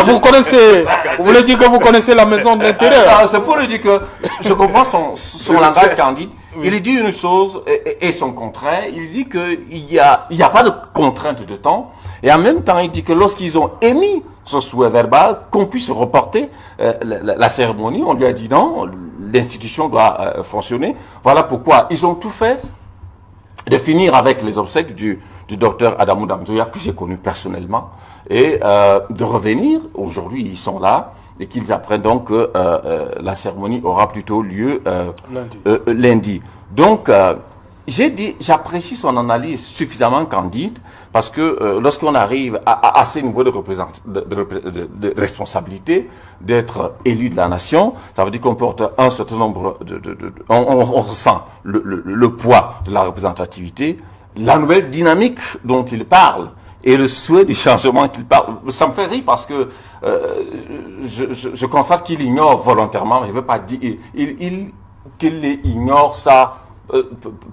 vous connaissez, vous voulez dire que vous connaissez la maison de l'intérieur? C'est pour lui dire que je comprends son langage candide. Oui. Il dit une chose et son contraire. Il dit qu'il y a pas de contrainte de temps. Et en même temps, il dit que lorsqu'ils ont émis ce souhait verbal, qu'on puisse reporter la cérémonie, on lui a dit non, l'institution doit fonctionner. Voilà pourquoi ils ont tout fait de finir avec les obsèques du docteur Adamou Damdouya, que j'ai connu personnellement, et de revenir. Aujourd'hui, ils sont là, et qu'ils apprennent donc que la cérémonie aura plutôt lieu lundi. Donc, j'ai dit, j'apprécie son analyse suffisamment candide, parce que lorsqu'on arrive à ces niveaux de responsabilité, d'être élu de la nation, ça veut dire qu'on porte un certain nombre on ressent le poids de la représentativité, la nouvelle dynamique dont il parle, et le souhait du changement qu'il parle. Ça me fait rire parce que je constate qu'il ignore volontairement, mais je ne veux pas dire qu'il ignore ça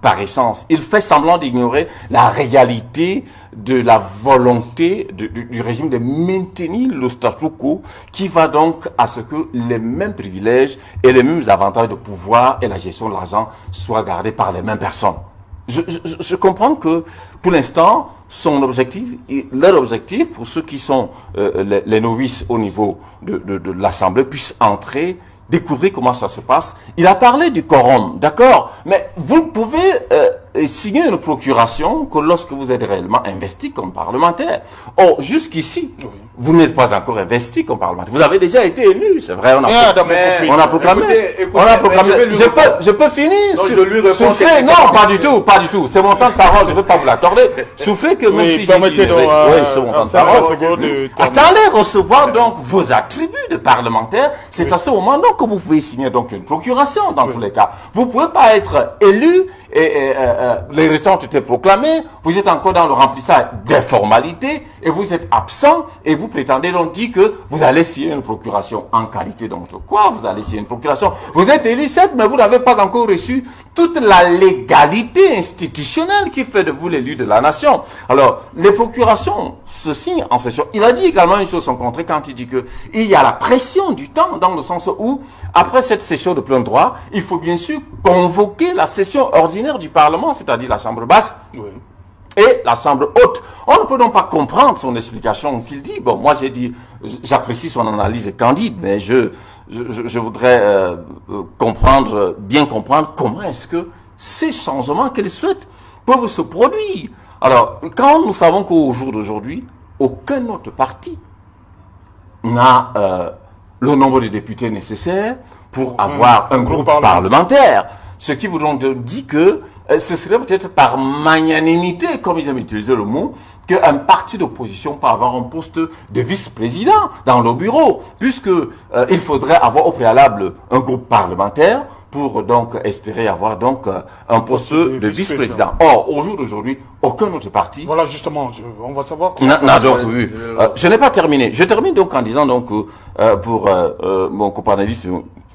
par essence. Il fait semblant d'ignorer la réalité de la volonté du régime de maintenir le statu quo, qui va donc à ce que les mêmes privilèges et les mêmes avantages de pouvoir et la gestion de l'argent soient gardés par les mêmes personnes. Je comprends que, pour l'instant, leur objectif, pour ceux qui sont les novices au niveau de l'Assemblée, puissent entrer, découvrir comment ça se passe. Il a parlé du quorum, d'accord, mais vous pouvez signer une procuration que lorsque vous êtes réellement investi comme parlementaire. Or, jusqu'ici, vous n'êtes pas encore investi comme parlementaire. Vous avez déjà été élu, c'est vrai, on a proclamé. Je peux finir. Soufflez, non, pas du tout. C'est mon temps de parole, je ne veux pas vous l'accorder. Soufflez que même si permettez donc, c'est mon temps de parole. Attendez, recevoir donc vos attributs de parlementaire, c'est à ce moment donc que vous pouvez signer donc une procuration dans tous les cas. Vous pouvez pas être élu et les résultats ont été proclamés, vous êtes encore dans le remplissage des formalités et vous êtes absent et vous prétendez donc dire que vous allez signer une procuration en qualité donc quoi vous allez signer une procuration. Vous êtes élu certes, mais vous n'avez pas encore reçu toute la légalité institutionnelle qui fait de vous l'élu de la nation. Alors, les procurations se signent en session. Il a dit également une chose son contraire quand il dit que il y a la pression du temps dans le sens où, après cette session de plein droit, il faut bien sûr convoquer la session ordinaire du Parlement, c'est-à-dire la Chambre basse. Et la Chambre haute. On ne peut donc pas comprendre son explication qu'il dit. Bon, moi j'ai dit, j'apprécie son analyse candide, mais je voudrais bien comprendre comment est-ce que ces changements qu'il souhaite peuvent se produire. Alors, quand nous savons qu'au jour d'aujourd'hui, aucun autre parti n'a le nombre de députés nécessaires pour avoir un groupe parlementaire, ce qui vous dit que ce serait peut-être par magnanimité, comme ils aiment utiliser le mot, qu'un parti d'opposition peut avoir un poste de vice-président dans le bureau, puisque il faudrait avoir au préalable un groupe parlementaire pour donc espérer avoir donc un poste de vice-président. Or, au jour d'aujourd'hui, aucun autre parti. Voilà justement, on va savoir. Je n'ai pas terminé. Je termine donc en disant donc pour mon copanéliste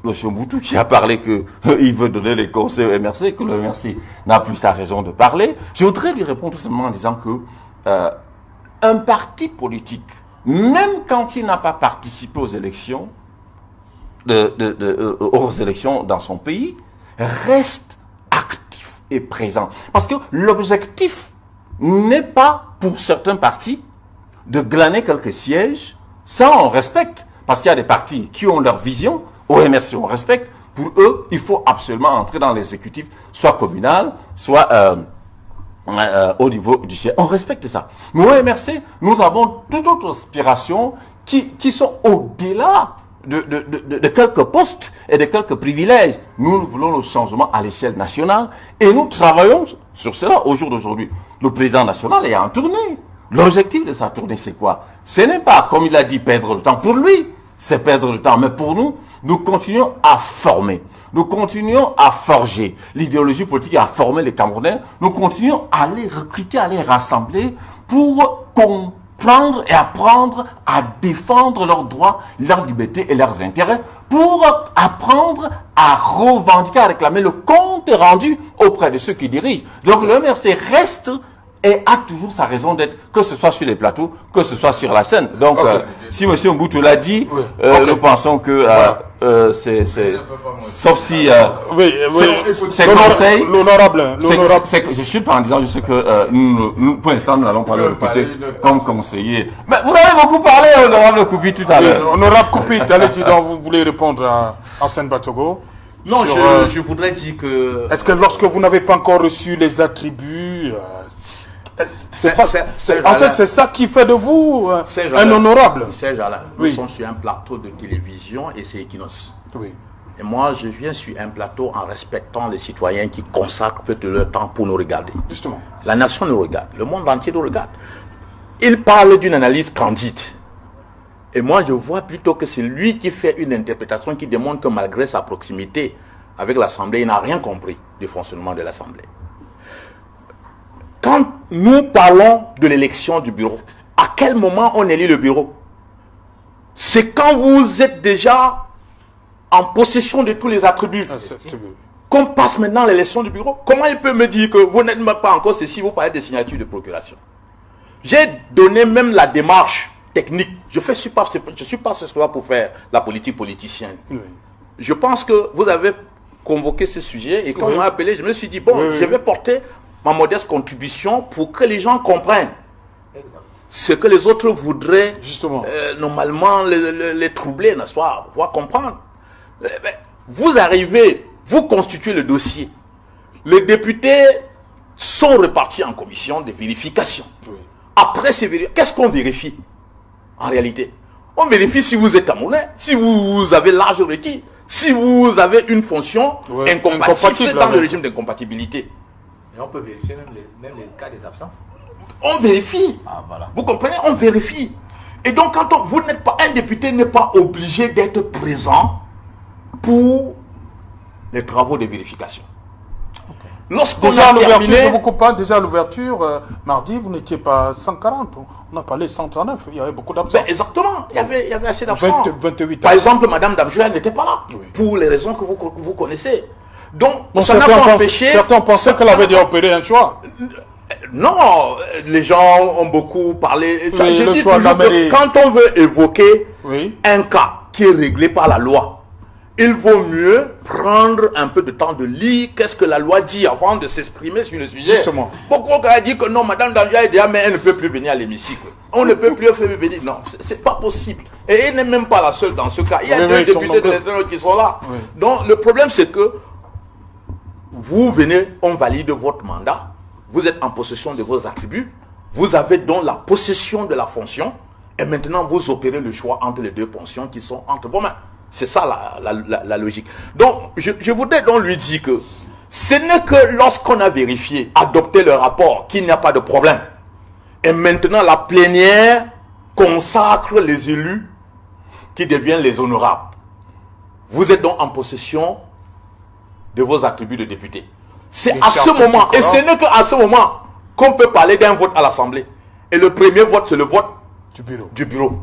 M. Mboutou qui a parlé que il veut donner les conseils au MRC, que le MRC n'a plus sa raison de parler. Je voudrais lui répondre tout simplement en disant que un parti politique, même quand il n'a pas participé aux élections, aux élections dans son pays, reste actif et présent. Parce que l'objectif n'est pas, pour certains partis, de glaner quelques sièges. Ça, on respecte. Parce qu'il y a des partis qui ont leur vision. Au MRC, on respecte. Pour eux, il faut absolument entrer dans l'exécutif, soit communal, soit au niveau du siège. On respecte ça. Mais au MRC, nous avons toute autre aspiration qui sont au-delà de quelques postes et de quelques privilèges. Nous voulons le changement à l'échelle nationale et nous travaillons sur cela au jour d'aujourd'hui. Le président national est en tournée. L'objectif de sa tournée, c'est quoi? Ce n'est pas, comme il a dit, perdre le temps. Pour lui, c'est perdre le temps. Mais pour nous, nous continuons à former. Nous continuons à forger l'idéologie politique et à former les Camerounais. Nous continuons à les recruter, à les rassembler pour comprendre et apprendre à défendre leurs droits, leurs libertés et leurs intérêts, pour apprendre à revendiquer, à réclamer le compte rendu auprès de ceux qui dirigent. Donc le MRC reste et a toujours sa raison d'être, que ce soit sur les plateaux, que ce soit sur la scène. Donc, si M. Mboutou l'a dit, nous pensons que c'est sauf si c'est conseil. L'honorable. Je suis pas en disant, je sais que nous, pour l'instant, nous n'allons pas le répéter comme conseiller. Mais vous avez beaucoup parlé, honorable Koupi, tout à l'heure. Honorable Koupi, donc vous voulez répondre à Arsène Batogo? Non, je voudrais dire que... Est-ce que lorsque vous n'avez pas encore reçu les attributs... en fait, c'est ça qui fait de vous un honorable. Serge Alain, nous sommes sur un plateau de télévision et c'est Equinox. Oui. Et moi, je viens sur un plateau en respectant les citoyens qui consacrent peu de leur temps pour nous regarder. Justement. La nation nous regarde, le monde entier nous regarde. Il parle d'une analyse candide. Et moi, je vois plutôt que c'est lui qui fait une interprétation qui démontre que malgré sa proximité avec l'Assemblée, il n'a rien compris du fonctionnement de l'Assemblée. Quand nous parlons de l'élection du bureau, à quel moment on élit le bureau? C'est quand vous êtes déjà en possession de tous les attributs. Qu'on passe maintenant l'élection du bureau. Comment il peut me dire que vous n'êtes pas encore ceci, vous parlez des signatures de procuration? J'ai donné même la démarche technique. Je ne suis pas ce soir pour faire la politique politicienne. Oui. Je pense que vous avez convoqué ce sujet et quand on m'a appelé, je me suis dit, bon, je vais porter ma modeste contribution pour que les gens comprennent ce que les autres voudraient normalement les troubler, n'est-ce pas, pour pouvoir comprendre. Vous arrivez, vous constituez le dossier. Les députés sont repartis en commission de vérification. Oui. Après ces vérifications, qu'est-ce qu'on vérifie en réalité? On vérifie si vous êtes camerounais, si vous avez l'âge requis, si vous avez une fonction incompatible dans le régime d'incompatibilité. Et on peut vérifier même les cas des absents. On vérifie. Ah, voilà. Vous comprenez? On vérifie. Et donc, quand vous n'êtes pas, un député n'est pas obligé d'être présent pour les travaux de vérification. Lorsqu'on a terminé... Je vous coupe pas, déjà à l'ouverture, mardi, vous n'étiez pas 140. On a parlé 139. Il y avait beaucoup d'absents. Exactement. Il y avait assez d'absents. 28 Par exemple, Mme Damjoua n'était pas là. Oui. Pour les raisons que vous connaissez. Donc, ça n'a pas empêché... Certains pensaient qu'elle avait déjà opéré un choix. Non, les gens ont beaucoup parlé. Oui, je dis toujours que quand on veut évoquer un cas qui est réglé par la loi, il vaut mieux prendre un peu de temps de lire qu'est-ce que la loi dit avant de s'exprimer sur le sujet. Justement. Pourquoi on a dit que non, Mme Damjoua est déjà, mais elle ne peut plus venir à l'hémicycle. On ne peut plus faire venir. Non, c'est pas possible. Et elle n'est même pas la seule dans ce cas. Il y a deux députés de l'État qui sont là. Oui. Donc le problème c'est que vous venez, on valide votre mandat. Vous êtes en possession de vos attributs. Vous avez donc la possession de la fonction. Et maintenant, vous opérez le choix entre les deux fonctions qui sont entre vos mains. C'est ça la logique. Donc, je voudrais donc lui dire que ce n'est que lorsqu'on a vérifié, adopté le rapport, qu'il n'y a pas de problème. Et maintenant, la plénière consacre les élus qui deviennent les honorables. Vous êtes donc en possession de vos attributs de député. C'est à ce moment, et ce n'est qu'à ce moment qu'on peut parler d'un vote à l'Assemblée. Et le premier vote, c'est le vote du bureau.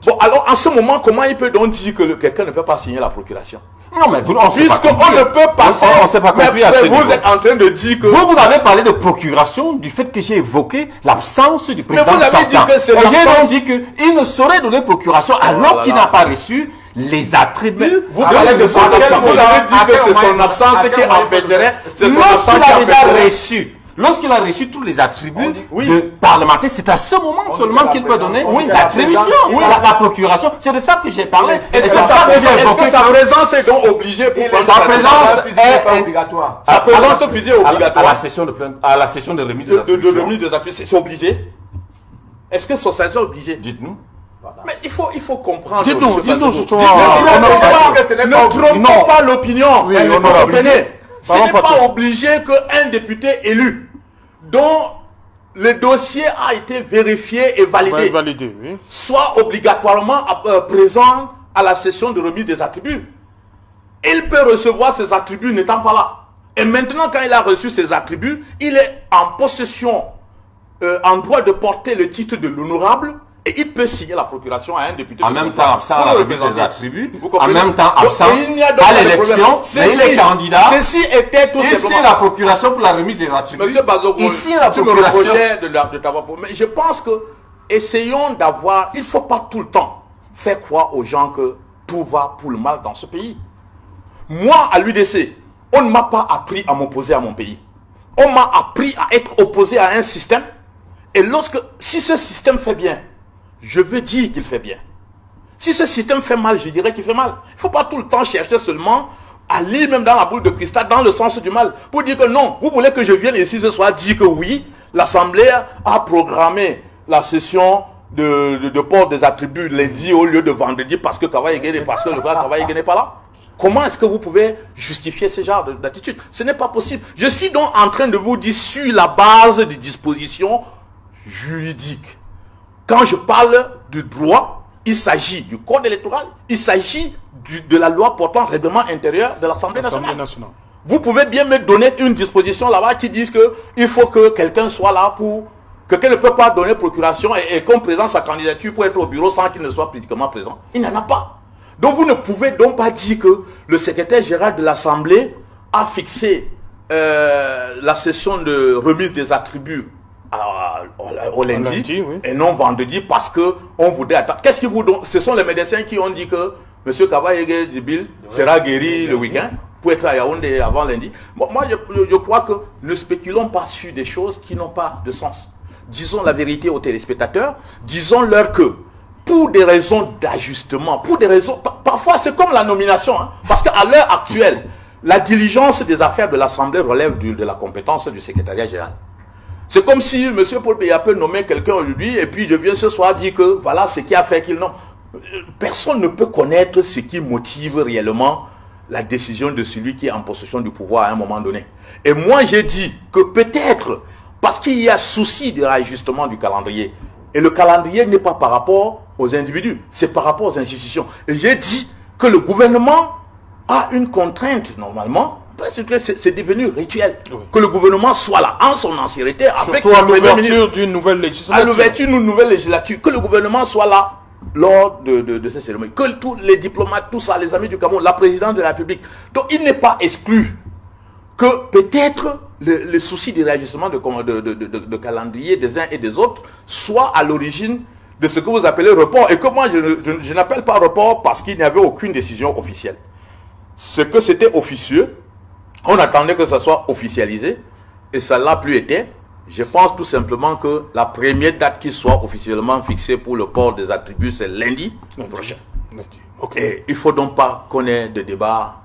Bon, alors, en ce moment, comment il peut donc dire que quelqu'un ne peut pas signer la procuration? Non, mais vous, puisqu'on ne peut pas signer. On ne s'est pas compris à ce niveau. Vous êtes en train de dire que... Vous avez parlé de procuration du fait que j'ai évoqué l'absence du président. Mais vous avez dit que c'est l'absence. J'ai donc dit qu'il ne saurait donner procuration alors qu'il n'a pas reçu les attributs. Vous parlez de son absence. Vous avez dit que c'est son absence qui empêcherait. C'est son absence qui empêcherait. Lorsqu'il a reçu tous les attributs de parlementaire, c'est à ce moment seulement qu'il peut donner l'attribution, la procuration. C'est de ça que j'ai parlé. Est-ce que sa présence est donc obligée pour prendre sa présence est obligatoire? Sa présence physique est obligatoire. À la session de remise des attributions. C'est obligé? Est-ce que son service est obligé? Dites-nous. Mais il faut comprendre. Dites-nous justement. Ne trompons pas l'opinion. Oui, honorable. Ce n'est pas obligé qu'un député élu dont le dossier a été vérifié et validé, soit obligatoirement présent à la session de remise des attributs. Il peut recevoir ses attributs n'étant pas là. Et maintenant, quand il a reçu ses attributs, il est en possession, en droit de porter le titre de l'honorable Et il peut signer la procuration à un député. En même temps, absent à la remise des attributs. En même temps, Donc, absent il n'y a à l'élection. Mais il est candidat. Ceci était tout simplement. Ici, la procuration pour la remise des attributs. Monsieur Bazogo, ici, la tu me reprochais de t'avoir. Mais je pense que, essayons d'avoir. Il ne faut pas tout le temps faire croire aux gens que tout va pour le mal dans ce pays. Moi, à l'UDC, on ne m'a pas appris à m'opposer à mon pays. On m'a appris à être opposé à un système. Et si ce système fait bien, je veux dire qu'il fait bien. Si ce système fait mal, je dirais qu'il fait mal. Il ne faut pas tout le temps chercher seulement à lire même dans la boule de cristal, dans le sens du mal, pour dire que non, vous voulez que je vienne ici ce soir dire que oui, l'Assemblée a programmé la session de port des attributs lundi au lieu de vendredi parce que Kavaye Gueye n'est pas là. Comment est-ce que vous pouvez justifier ce genre d'attitude? Ce n'est pas possible. Je suis donc en train de vous dire sur la base des dispositions juridiques. Quand je parle du droit, il s'agit du code électoral, il s'agit de la loi portant règlement intérieur de l'Assemblée nationale. Vous pouvez bien me donner une disposition là-bas qui dit qu'il faut que quelqu'un soit là pour... Quelqu'un ne peut pas donner procuration et qu'on présente sa candidature pour être au bureau sans qu'il ne soit politiquement présent. Il n'en a pas. Donc vous ne pouvez donc pas dire que le secrétaire général de l'Assemblée a fixé la session de remise des attributs au lundi, oui, et non vendredi parce que on voudrait attendre. Qu'est-ce qui vous donne? Ce sont les médecins qui ont dit que M. Kavaye Djibril sera guéri le week-end pour être à Yaoundé avant lundi. Bon, moi, je crois que ne spéculons pas sur des choses qui n'ont pas de sens. Disons la vérité aux téléspectateurs. Disons-leur que pour des raisons d'ajustement, pour des raisons... Parfois, c'est comme la nomination. Hein, parce qu'à l'heure actuelle, la diligence des affaires de l'Assemblée relève de la compétence du secrétariat général. C'est comme si M. Paul Biya peut nommer quelqu'un aujourd'hui et puis je viens ce soir dire que voilà ce qui a fait qu'il nomme. Personne ne peut connaître ce qui motive réellement la décision de celui qui est en possession du pouvoir à un moment donné. Et moi, j'ai dit que peut-être, parce qu'il y a souci de réajustement du calendrier, et le calendrier n'est pas par rapport aux individus, c'est par rapport aux institutions. Et j'ai dit que le gouvernement a une contrainte normalement. C'est devenu rituel, oui, que le gouvernement soit là en son ancienneté avec à l'ouverture d'une nouvelle législature. À l'ouverture d'une nouvelle législature, que le gouvernement soit là lors de ces cérémonies, que tous les diplomates, tout ça, les amis du Cameroun, la présidente de la République. Donc il n'est pas exclu que peut-être le souci du réajustement de calendrier des uns et des autres soit à l'origine de ce que vous appelez report. Et que moi je n'appelle pas report parce qu'il n'y avait aucune décision officielle. Ce que c'était officieux, on attendait que ça soit officialisé et ça ne l'a plus été. Je pense tout simplement que la première date qui soit officiellement fixée pour le port des attributs, c'est lundi prochain. Okay. Et il ne faut donc pas qu'on ait de débat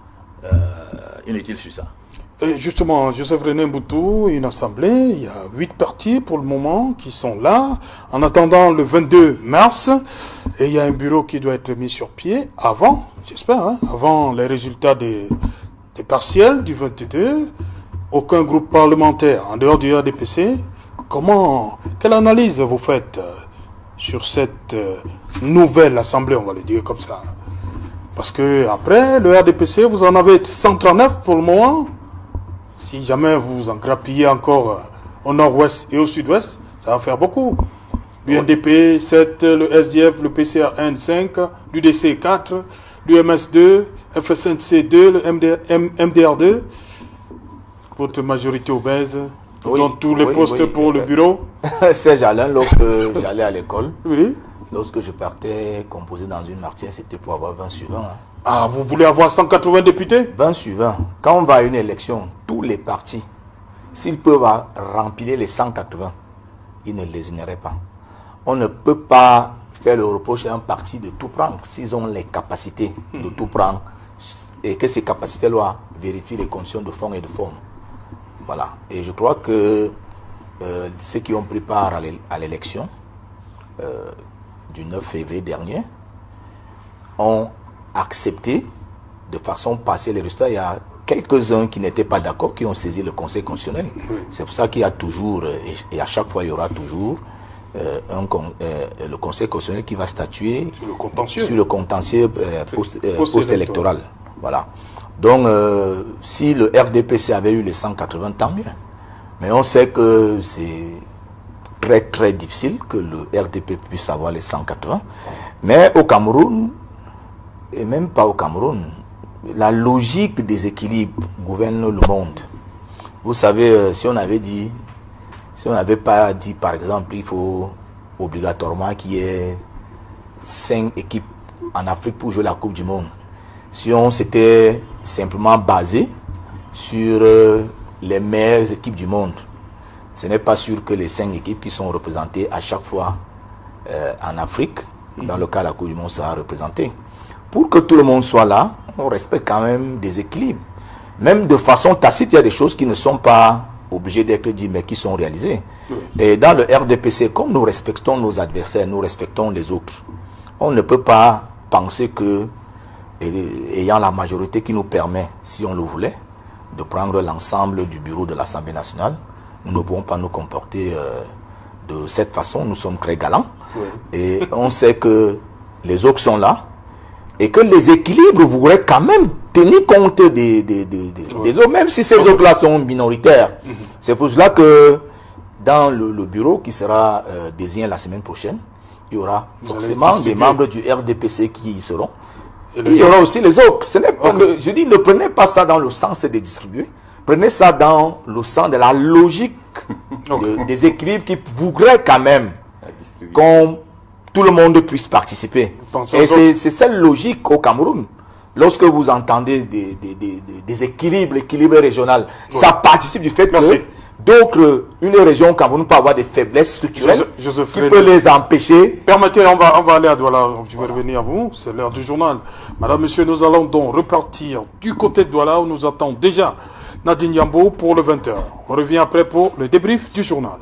inutile sur ça. Et justement, Joseph René Mboutou, une assemblée, il y a 8 partis pour le moment qui sont là, en attendant le 22 mars, et il y a un bureau qui doit être mis sur pied avant, j'espère, hein, avant les résultats des partiels du 22, aucun groupe parlementaire en dehors du RDPC. Quelle analyse vous faites sur cette nouvelle assemblée, on va le dire comme ça? Parce que après, le RDPC, vous en avez 139 pour le moment. Si jamais vous vous en grappillez encore au nord-ouest et au sud-ouest, ça va faire beaucoup. L'UNDP 7, le SDF, le PCRN 5, l'UDC 4, l'UMS 2, FSNC 2, le MDR 2, votre majorité obèse, oui, dans tous les postes pour le bureau. Serge Alain, lorsque j'allais à l'école, oui, lorsque je partais composer dans une martienne, c'était pour avoir 20 sur 20. Hein. Ah, vous voulez avoir 180 députés? 20 sur 20. Quand on va à une élection, tous les partis, s'ils peuvent remplir les 180, ils ne les ignoreraient pas. On ne peut pas faire le reproche à un parti de tout prendre s'ils ont les capacités de tout prendre et que ces capacités doivent vérifier les conditions de fond et de forme. Voilà. Et je crois que ceux qui ont pris part à l'élection du 9 février dernier ont accepté de façon partielle les résultats. Il y a quelques-uns qui n'étaient pas d'accord, qui ont saisi le Conseil constitutionnel. C'est pour ça qu'il y a toujours, et à chaque fois il y aura toujours, le Conseil constitutionnel qui va statuer sur le contentieux post-électoral. Voilà. Donc, si le RDPC avait eu les 180, tant mieux. Mais on sait que c'est très très difficile que le RDP puisse avoir les 180. Mais au Cameroun, et même pas au Cameroun, la logique des équilibres gouverne le monde. Vous savez, si on n'avait pas dit, par exemple, il faut obligatoirement qu'il y ait 5 équipes en Afrique pour jouer la Coupe du Monde. Si on s'était simplement basé sur les meilleures équipes du monde, ce n'est pas sûr que les 5 équipes qui sont représentées à chaque fois en Afrique, dans le cas de la Coupe du Monde, sera représentée. Pour que tout le monde soit là, on respecte quand même des équilibres. Même de façon tacite, il y a des choses qui ne sont pas obligées d'être dites, mais qui sont réalisées. Et dans le RDPC, comme nous respectons nos adversaires, nous respectons les autres, on ne peut pas penser que, ayant la majorité qui nous permet, si on le voulait, de prendre l'ensemble du bureau de l'Assemblée nationale, nous ne pouvons pas nous comporter de cette façon. Nous sommes très galants. Et on sait que les autres sont là et que les équilibres voudraient quand même tenir compte des autres, même si ces autres-là sont minoritaires. C'est pour cela que dans le bureau qui sera désigné la semaine prochaine, il y aura forcément des membres du RDPC qui y seront. Et il y aura aussi les autres. Je dis, ne prenez pas ça dans le sens de distribuer. Prenez ça dans le sens de la logique des équilibres qui voudraient quand même qu'on tout le monde puisse participer. Et c'est cette logique au Cameroun. Lorsque vous entendez des équilibres régionaux, ça participe du fait que d'autres, une région au Cameroun peut avoir des faiblesses structurelles qui peut les empêcher. Permettez, on va aller à Douala, je vais revenir à vous, c'est l'heure du journal. Madame, monsieur, nous allons donc repartir du côté de Douala où nous attend déjà Nadine Yambo pour le 20h. On revient après pour le débrief du journal.